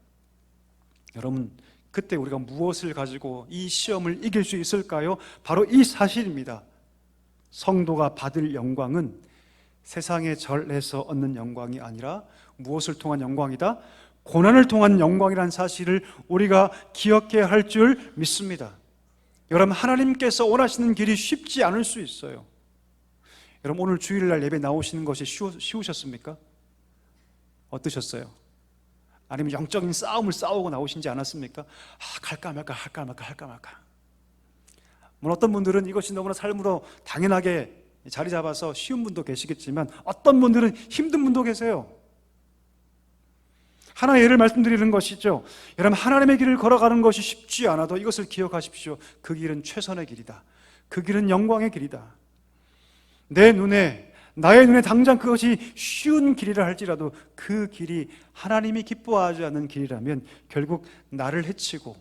여러분, 그때 우리가 무엇을 가지고 이 시험을 이길 수 있을까요? 바로 이 사실입니다. 성도가 받을 영광은 세상의 절에서 얻는 영광이 아니라 무엇을 통한 영광이다? 고난을 통한 영광이라는 사실을 우리가 기억해야 할 줄 믿습니다. 여러분, 하나님께서 원하시는 길이 쉽지 않을 수 있어요. 여러분, 오늘 주일날 예배 나오시는 것이 쉬우셨습니까? 어떠셨어요? 아니면 영적인 싸움을 싸우고 나오신지 않았습니까? 갈까 말까 할까 말까 할까 말까. 물론 어떤 분들은 이것이 너무나 삶으로 당연하게 자리 잡아서 쉬운 분도 계시겠지만 어떤 분들은 힘든 분도 계세요. 하나의 예를 말씀드리는 것이죠. 여러분, 하나님의 길을 걸어가는 것이 쉽지 않아도 이것을 기억하십시오. 그 길은 최선의 길이다. 그 길은 영광의 길이다. 나의 눈에 당장 그것이 쉬운 길이라 할지라도 그 길이 하나님이 기뻐하지 않는 길이라면 결국 나를 해치고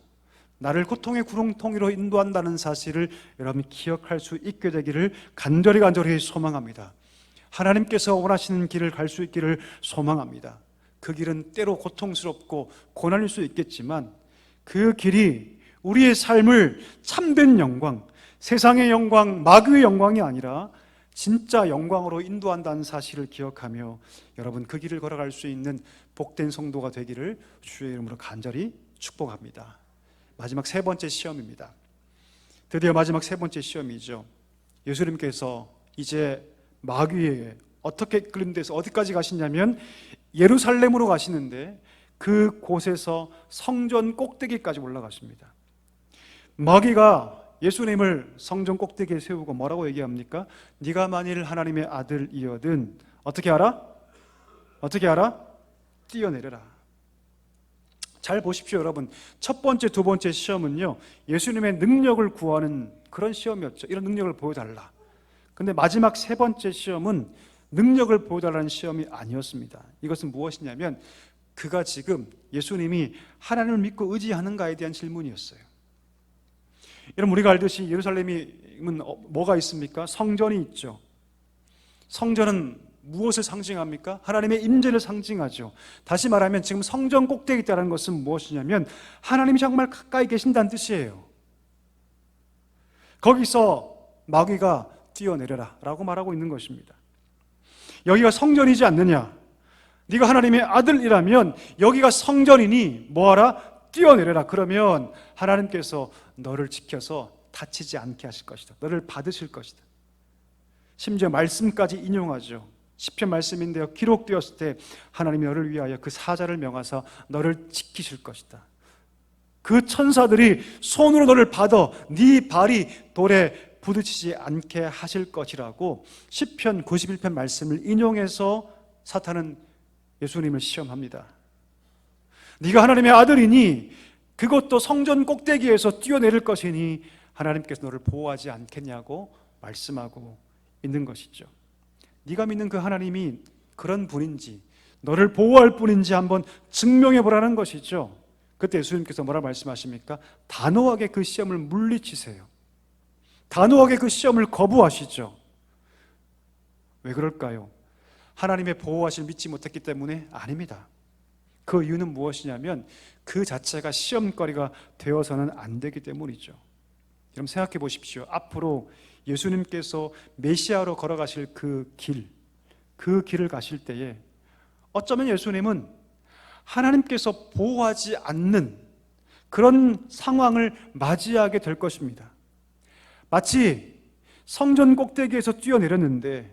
나를 고통의 구렁텅이로 인도한다는 사실을 여러분 기억할 수 있게 되기를 간절히 소망합니다. 하나님께서 원하시는 길을 갈 수 있기를 소망합니다. 그 길은 때로 고통스럽고 고난일 수 있겠지만 그 길이 우리의 삶을 참된 영광, 세상의 영광, 마귀의 영광이 아니라 진짜 영광으로 인도한다는 사실을 기억하며 여러분 그 길을 걸어갈 수 있는 복된 성도가 되기를 주의 이름으로 간절히 축복합니다. 마지막 세 번째 시험입니다. 드디어 마지막 세 번째 시험이죠. 예수님께서 이제 마귀에게 어떻게 이끌림돼서 어디까지 가시냐면 예루살렘으로 가시는데 그 곳에서 성전 꼭대기까지 올라가십니다. 마귀가 예수님을 성전 꼭대기에 세우고 뭐라고 얘기합니까? 네가 만일 하나님의 아들이거든 어떻게 하라? 어떻게 하라? 뛰어내려라. 잘 보십시오 여러분. 첫 번째, 두 번째 시험은요 예수님의 능력을 구하는 그런 시험이었죠. 이런 능력을 보여달라. 근데 마지막 세 번째 시험은 능력을 보여달라는 시험이 아니었습니다. 이것은 무엇이냐면 그가 지금 예수님이 하나님을 믿고 의지하는가에 대한 질문이었어요. 여러분 우리가 알듯이 예루살렘은 뭐가 있습니까? 성전이 있죠. 성전은 무엇을 상징합니까? 하나님의 임재를 상징하죠. 다시 말하면 지금 성전 꼭대기에 있다는 것은 무엇이냐면 하나님이 정말 가까이 계신다는 뜻이에요. 거기서 마귀가 뛰어내려라 라고 말하고 있는 것입니다. 여기가 성전이지 않느냐? 네가 하나님의 아들이라면 여기가 성전이니 뭐하라? 뛰어내려라. 그러면 하나님께서 너를 지켜서 다치지 않게 하실 것이다. 너를 받으실 것이다. 심지어 말씀까지 인용하죠. 시편 말씀인데요 기록되었을 때 하나님이 너를 위하여 그 사자를 명하사 너를 지키실 것이다. 그 천사들이 손으로 너를 받아 네 발이 돌에 부딪히지 않게 하실 것이라고 시편 91편 말씀을 인용해서 사탄은 예수님을 시험합니다. 네가 하나님의 아들이니 그것도 성전 꼭대기에서 뛰어내릴 것이니 하나님께서 너를 보호하지 않겠냐고 말씀하고 있는 것이죠. 네가 믿는 그 하나님이 그런 분인지 너를 보호할 분인지 한번 증명해 보라는 것이죠. 그때 예수님께서 뭐라 말씀하십니까? 단호하게 그 시험을 물리치세요. 단호하게 그 시험을 거부하시죠. 왜 그럴까요? 하나님의 보호하심을 믿지 못했기 때문에? 아닙니다. 그 이유는 무엇이냐면 그 자체가 시험거리가 되어서는 안 되기 때문이죠. 여러분 생각해 보십시오. 앞으로 예수님께서 메시아로 걸어가실 그 길을 가실 때에 어쩌면 예수님은 하나님께서 보호하지 않는 그런 상황을 맞이하게 될 것입니다. 마치 성전 꼭대기에서 뛰어내렸는데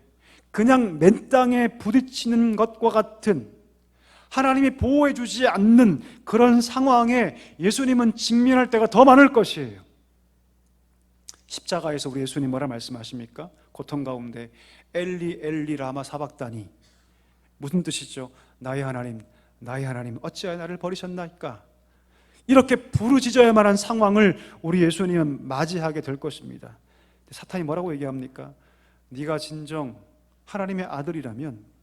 그냥 맨 땅에 부딪히는 것과 같은 하나님이 보호해 주지 않는 그런 상황에 예수님은 직면할 때가 더 많을 것이에요. 십자가에서 우리 예수님 뭐라 말씀하십니까? 고통 가운데 엘리 엘리 라마 사박다니, 무슨 뜻이죠? 나의 하나님 어찌하여 나를 버리셨나이까? 이렇게 부르짖어야 만한 상황을 우리 예수님은 맞이하게 될 것입니다. 사탄이 뭐라고 얘기합니까? 네가 진정 하나님의 아들이라면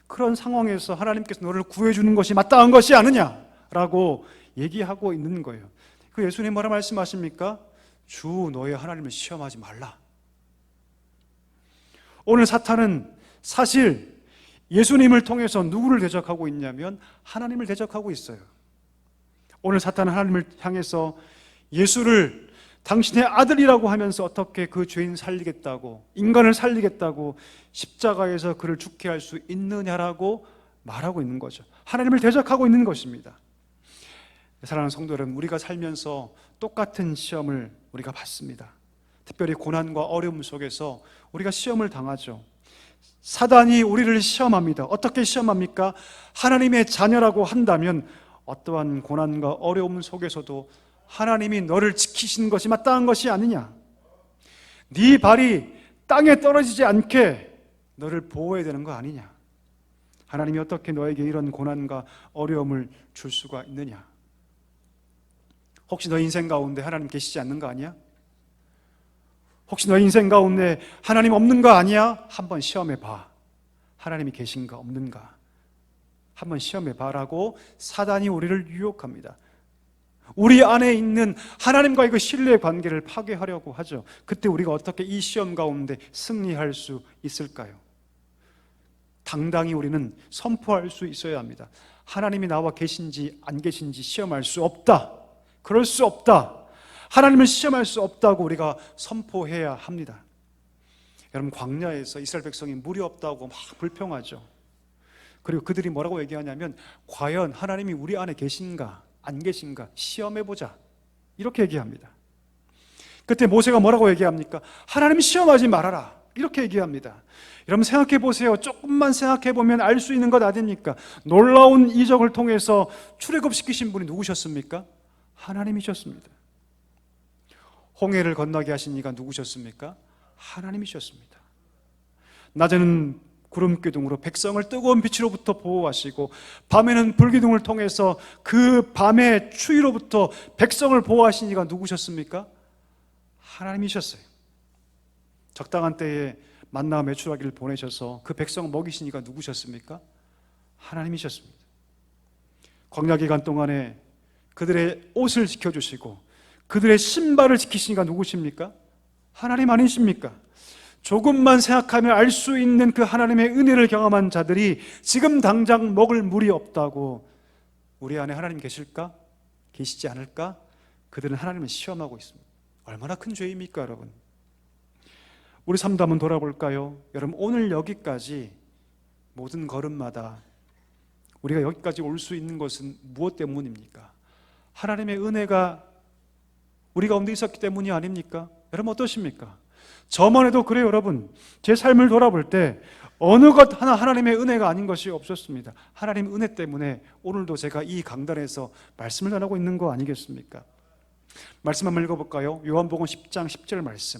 그런 상황에서 하나님께서 너를 구해주는 것이 마땅한 것이 아니냐라고 얘기하고 있는 거예요. 그 예수님 뭐라 말씀하십니까? 주 너의 하나님을 시험하지 말라. 오늘 사탄은 사실 예수님을 통해서 누구를 대적하고 있냐면 하나님을 대적하고 있어요. 오늘 사탄은 하나님을 향해서 예수를 당신의 아들이라고 하면서 어떻게 그 죄인 살리겠다고, 인간을 살리겠다고 십자가에서 그를 죽게 할 수 있느냐라고 말하고 있는 거죠. 하나님을 대적하고 있는 것입니다. 사랑하는 성도 여러분, 우리가 살면서 똑같은 시험을 우리가 받습니다. 특별히 고난과 어려움 속에서 우리가 시험을 당하죠. 사단이 우리를 시험합니다. 어떻게 시험합니까? 하나님의 자녀라고 한다면 어떠한 고난과 어려움 속에서도 하나님이 너를 지키시는 것이 마땅한 것이 아니냐, 네 발이 땅에 떨어지지 않게 너를 보호해야 되는 거 아니냐, 하나님이 어떻게 너에게 이런 고난과 어려움을 줄 수가 있느냐, 혹시 너 인생 가운데 하나님 계시지 않는 거 아니야? 혹시 너 인생 가운데 하나님 없는 거 아니야? 한번 시험해 봐. 하나님이 계신가 없는가 한번 시험해 봐라고 사단이 우리를 유혹합니다. 우리 안에 있는 하나님과의 그 신뢰 관계를 파괴하려고 하죠. 그때 우리가 어떻게 이 시험 가운데 승리할 수 있을까요? 당당히 우리는 선포할 수 있어야 합니다. 하나님이 나와 계신지 안 계신지 시험할 수 없다. 그럴 수 없다. 하나님을 시험할 수 없다고 우리가 선포해야 합니다. 여러분, 광야에서 이스라엘 백성이 물이 없다고 막 불평하죠. 그리고 그들이 뭐라고 얘기하냐면, 과연 하나님이 우리 안에 계신가 안 계신가 시험해보자, 이렇게 얘기합니다. 그때 모세가 뭐라고 얘기합니까? 하나님 시험하지 말아라, 이렇게 얘기합니다. 여러분, 생각해 보세요. 조금만 생각해 보면 알 수 있는 것 아닙니까? 놀라운 이적을 통해서 출애굽시키신 분이 누구셨습니까? 하나님이셨습니다. 홍해를 건너게 하신 이가 누구셨습니까? 하나님이셨습니다. 낮에는 구름 기둥으로 백성을 뜨거운 빛으로부터 보호하시고, 밤에는 불기둥을 통해서 그 밤의 추위로부터 백성을 보호하신 이가 누구셨습니까? 하나님이셨어요. 적당한 때에 만나와 메추라기를 보내셔서 그 백성을 먹이신 이가 누구셨습니까? 하나님이셨습니다. 광야 기간 동안에 그들의 옷을 지켜주시고 그들의 신발을 지키신 이가 누구십니까? 하나님 아니십니까? 조금만 생각하면 알 수 있는 그 하나님의 은혜를 경험한 자들이 지금 당장 먹을 물이 없다고, 우리 안에 하나님 계실까? 계시지 않을까? 그들은 하나님을 시험하고 있습니다. 얼마나 큰 죄입니까, 여러분? 우리 삶도 한번 돌아볼까요? 여러분, 오늘 여기까지 모든 걸음마다 우리가 여기까지 올 수 있는 것은 무엇 때문입니까? 하나님의 은혜가 우리 가운데 있었기 때문이 아닙니까? 여러분, 어떠십니까? 저만 해도 그래요, 여러분. 제 삶을 돌아볼 때 어느 것 하나 하나님의 은혜가 아닌 것이 없었습니다. 하나님 은혜 때문에 오늘도 제가 이 강단에서 말씀을 전하고 있는 거 아니겠습니까? 말씀 한번 읽어볼까요? 요한복음 10장 10절 말씀,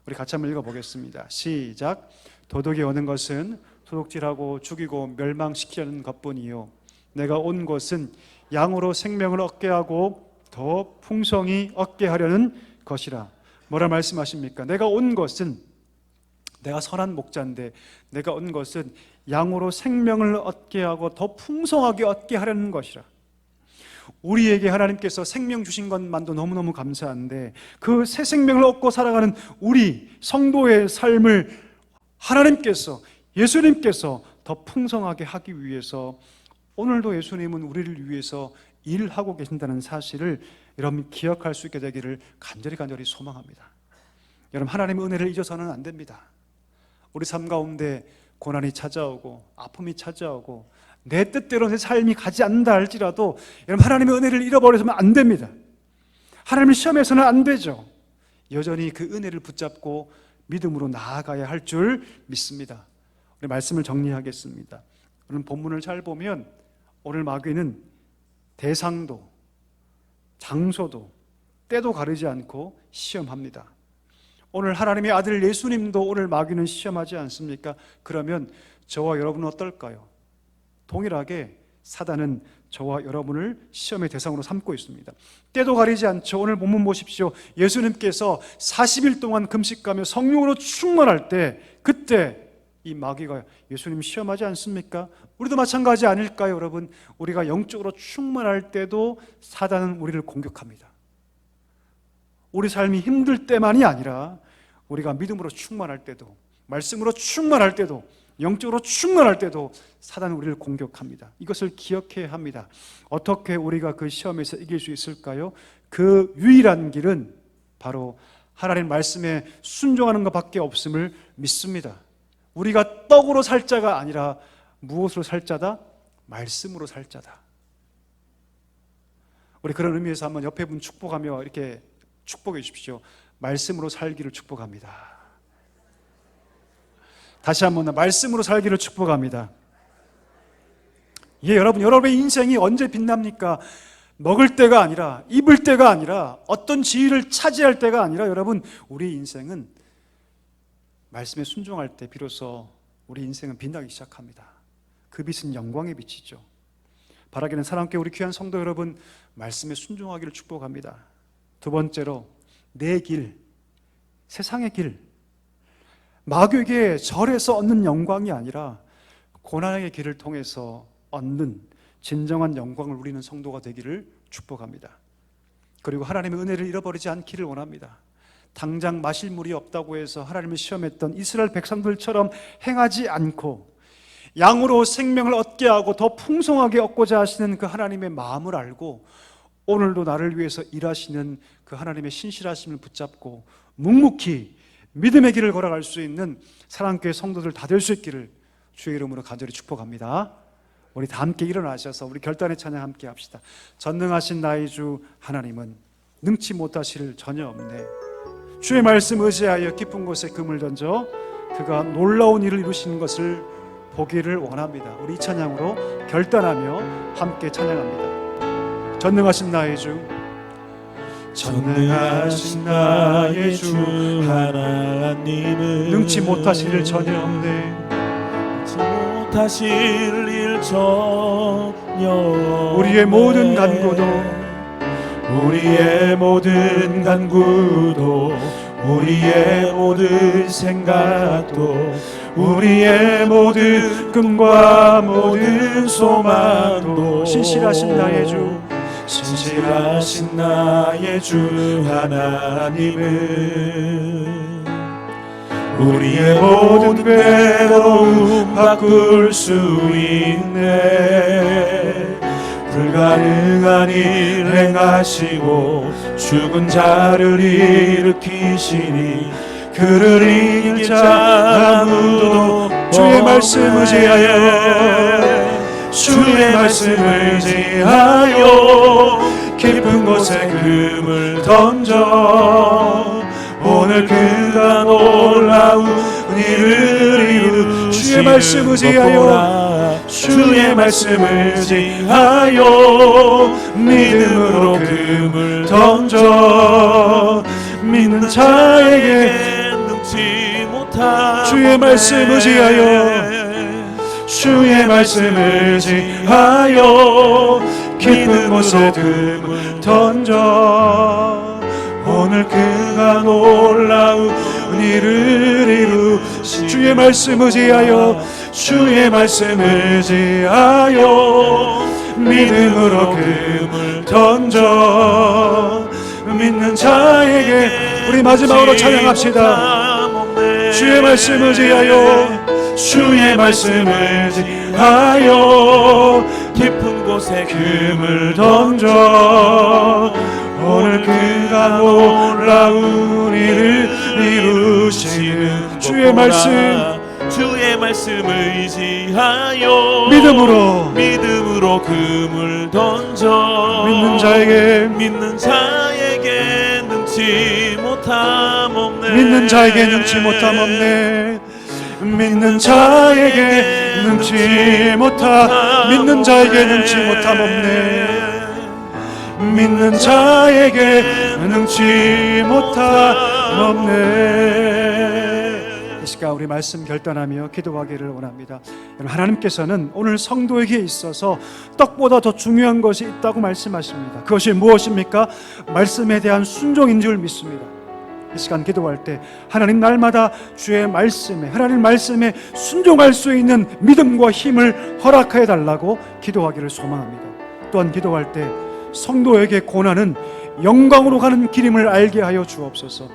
우리 같이 한번 읽어보겠습니다. 시작. 도둑이 오는 것은 도둑질하고 죽이고 멸망시키려는 것뿐이요, 내가 온 것은 양으로 생명을 얻게 하고 더 풍성히 얻게 하려는 것이라. 뭐라 말씀하십니까? 내가 온 것은, 내가 선한 목자인데 내가 온 것은 양으로 생명을 얻게 하고 더 풍성하게 얻게 하려는 것이라. 우리에게 하나님께서 생명 주신 것만도 너무너무 감사한데, 그 새 생명을 얻고 살아가는 우리 성도의 삶을 하나님께서, 예수님께서 더 풍성하게 하기 위해서 오늘도 예수님은 우리를 위해서 일하고 계신다는 사실을 여러분 기억할 수 있게 되기를 간절히 소망합니다. 여러분, 하나님의 은혜를 잊어서는 안 됩니다. 우리 삶 가운데 고난이 찾아오고 아픔이 찾아오고 내 뜻대로 내 삶이 가지 않는다 할지라도 여러분, 하나님의 은혜를 잃어버려서는 안 됩니다. 하나님을 시험해서는 안 되죠. 여전히 그 은혜를 붙잡고 믿음으로 나아가야 할 줄 믿습니다. 우리 말씀을 정리하겠습니다. 오늘 본문을 잘 보면 오늘 마귀는 대상도 장소도 때도 가리지 않고 시험합니다. 오늘 하나님의 아들 예수님도 오늘 마귀는 시험하지 않습니까? 그러면 저와 여러분은 어떨까요? 동일하게 사단은 저와 여러분을 시험의 대상으로 삼고 있습니다. 때도 가리지 않죠. 오늘 본문 보십시오. 예수님께서 40일 동안 금식하며 성령으로 충만할 때, 그때 이 마귀가 예수님 시험하지 않습니까? 우리도 마찬가지 아닐까요, 여러분? 우리가 영적으로 충만할 때도 사단은 우리를 공격합니다. 우리 삶이 힘들 때만이 아니라 우리가 믿음으로 충만할 때도, 말씀으로 충만할 때도, 영적으로 충만할 때도 사단은 우리를 공격합니다. 이것을 기억해야 합니다. 어떻게 우리가 그 시험에서 이길 수 있을까요? 그 유일한 길은 바로 하나님 말씀에 순종하는 것밖에 없음을 믿습니다. 우리가 떡으로 살 자가 아니라 무엇으로 살 자다? 말씀으로 살 자다. 우리 그런 의미에서 한번 옆에 분 축복하며 이렇게 축복해 주십시오. 말씀으로 살기를 축복합니다. 다시 한번 말씀으로 살기를 축복합니다. 예, 여러분의 인생이 언제 빛납니까? 먹을 때가 아니라, 입을 때가 아니라, 어떤 지위를 차지할 때가 아니라, 여러분, 우리 인생은 말씀에 순종할 때 비로소 우리 인생은 빛나기 시작합니다. 그 빛은 영광의 빛이죠. 바라기는 사랑께 우리 귀한 성도 여러분, 말씀에 순종하기를 축복합니다. 두 번째로, 내 길, 세상의 길, 마귀에게 절에서 얻는 영광이 아니라 고난의 길을 통해서 얻는 진정한 영광을 누리는 성도가 되기를 축복합니다. 그리고 하나님의 은혜를 잃어버리지 않기를 원합니다. 당장 마실 물이 없다고 해서 하나님을 시험했던 이스라엘 백성들처럼 행하지 않고 양으로 생명을 얻게 하고 더 풍성하게 얻고자 하시는 그 하나님의 마음을 알고 오늘도 나를 위해서 일하시는 그 하나님의 신실하심을 붙잡고 묵묵히 믿음의 길을 걸어갈 수 있는 사랑교회 성도들 다 될 수 있기를 주의 이름으로 간절히 축복합니다. 우리 다 함께 일어나셔서 우리 결단의 찬양 함께 합시다. 전능하신 나의 주 하나님은 능치 못하실 전혀 없네. 주의 말씀 의지하여 깊은 곳에 금을 던져 그가 놀라운 일을 이루시는 것을 보기를 원합니다. 우리 이 찬양으로 결단하며 함께 찬양합니다. 전능하신 나의 주, 전능하신 나의 주 하나님은 능치 못하실 일 전혀 없네. 능치 못하실 일 전혀 우리의 모든 간구도 우리의 모든 간구도 우리의 모든 생각도 우리의 모든 꿈과 모든 소망도 신실하신 나의 주, 신실하신 나의 주 하나님은 우리의 모든 괴로움 바꿀 수 있네. 불가능한 일 행하시고 죽은 자를 일으키시니 그를 이길 자 아무도 주의 말씀 의지하여 주의 말씀을 의지하여 깊은 곳에 금을 던져 오늘 그가 놀라운 일을 이루 주의 말씀 의지하여 주의 말씀을 의지하여 믿음으로 금을 던져 믿는 자에게 능치 못한 주의 말씀 의지하여 주의 말씀을 의지하여 깊은 곳에 금을 던져 오늘 그가 놀라운 일을 이루시 주의 말씀 의지하여 주의 말씀을 의지하여 믿음으로 금을 던져 믿는 자에게 우리 마지막으로 찬양합시다. 주의 말씀 의지하여 주의 말씀을 의지하여 깊은 곳에 금을 던져 오늘 그가 놀라운 일을 이루시는 주의 말씀 주의 말씀을 의지하여 믿음으로 금을 던져 믿는 자에게 능치 못함 없네. 믿는 자에게 능치 못함 없네. 믿는 자에게 능치 못함 믿는 자에게 능치 못함 없네. 믿는 자에게 능치 못함 없네. 이 시간 우리 말씀 결단하며 기도하기를 원합니다. 여러분, 하나님께서는 오늘 성도에게 있어서 떡보다 더 중요한 것이 있다고 말씀하십니다. 그것이 무엇입니까? 말씀에 대한 순종인 줄 믿습니다. 이 시간 기도할 때 하나님 날마다 주의 말씀에 하나님 말씀에 순종할 수 있는 믿음과 힘을 허락해 달라고 기도하기를 소망합니다. 또한 기도할 때 성도에게 고난은 영광으로 가는 길임을 알게 하여 주옵소서.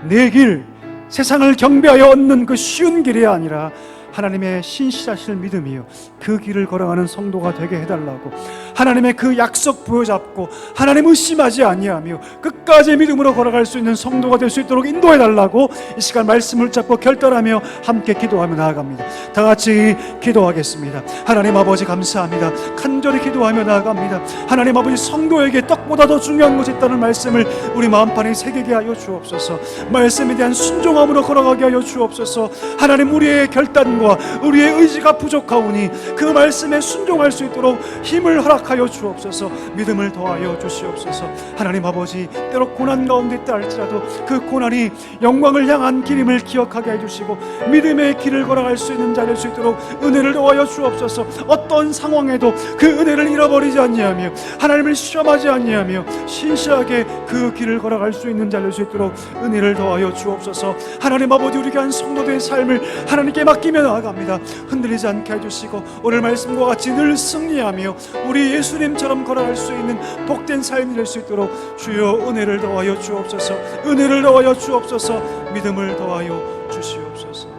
내 길, 세상을 경배하여 얻는 그 쉬운 길이 아니라 하나님의 신실하실 믿음이요 그 길을 걸어가는 성도가 되게 해달라고 하나님의 그 약속 부여잡고 하나님 의심하지 아니하며 끝까지 믿음으로 걸어갈 수 있는 성도가 될 수 있도록 인도해달라고 이 시간 말씀을 잡고 결단하며 함께 기도하며 나아갑니다. 다 같이 기도하겠습니다. 하나님 아버지 감사합니다. 간절히 기도하며 나아갑니다. 하나님 아버지 성도에게 떡보다 더 중요한 것이 있다는 말씀을 우리 마음판에 새기게 하여 주옵소서. 말씀에 대한 순종함으로 걸어가게 하여 주옵소서. 하나님 우리의 결단과 우리의 의지가 부족하오니 그 말씀에 순종할 수 있도록 힘을 허락하여 주옵소서. 믿음을 더하여 주시옵소서. 하나님 아버지 때로 고난 가운데 있다 할지라도 그 고난이 영광을 향한 길임을 기억하게 해주시고 믿음의 길을 걸어갈 수 있는 자 될 수 있도록 은혜를 더하여 주옵소서. 어떤 상황에도 그 은혜를 잃어버리지 아니하며 하나님을 시험하지 아니하며 신실하게 그 길을 걸어갈 수 있는 자 될 수 있도록 은혜를 더하여 주옵소서. 하나님 아버지 우리가 한 성도들의 삶을 하나님께 맡기며 나아갑니다. 흔들리지 않게 해주시고 오늘 말씀과 같이 늘 승리하며 우리 예수님처럼 걸어갈 수 있는 복된 삶이 될 수 있도록 주여 은혜를 더하여 주옵소서. 은혜를 더하여 주옵소서. 믿음을 더하여 주시옵소서.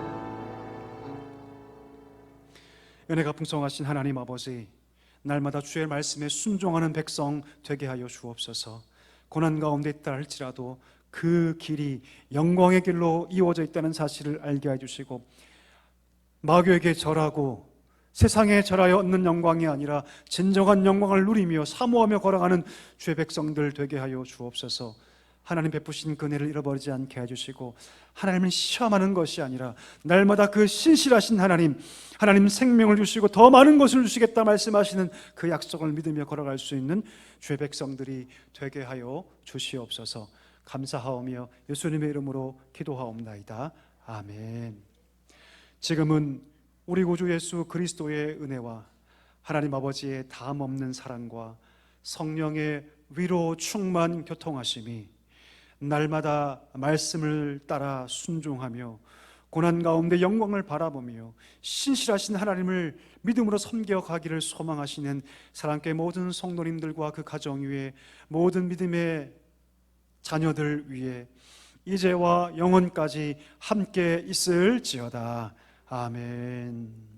은혜가 풍성하신 하나님 아버지, 날마다 주의 말씀에 순종하는 백성 되게 하여 주옵소서. 고난 가운데 있다 할지라도 그 길이 영광의 길로 이루어져 있다는 사실을 알게 해주시고, 마귀에게 절하고 세상에 절하여 얻는 영광이 아니라 진정한 영광을 누리며 사모하며 걸어가는 주의 백성들 되게 하여 주옵소서. 하나님 베푸신 그 은혜를 잃어버리지 않게 해주시고, 하나님을 시험하는 것이 아니라 날마다 그 신실하신 하나님 생명을 주시고 더 많은 것을 주시겠다 말씀하시는 그 약속을 믿으며 걸어갈 수 있는 주의 백성들이 되게 하여 주시옵소서. 감사하오며 예수님의 이름으로 기도하옵나이다. 아멘. 지금은 우리 구주 예수 그리스도의 은혜와 하나님 아버지의 다음 없는 사랑과 성령의 위로 충만 교통하심이 날마다 말씀을 따라 순종하며 고난 가운데 영광을 바라보며 신실하신 하나님을 믿음으로 섬겨가기를 소망하시는 사랑교회 모든 성도님들과 그 가정 위에 모든 믿음의 자녀들 위에 이제와 영원까지 함께 있을지어다. 아멘.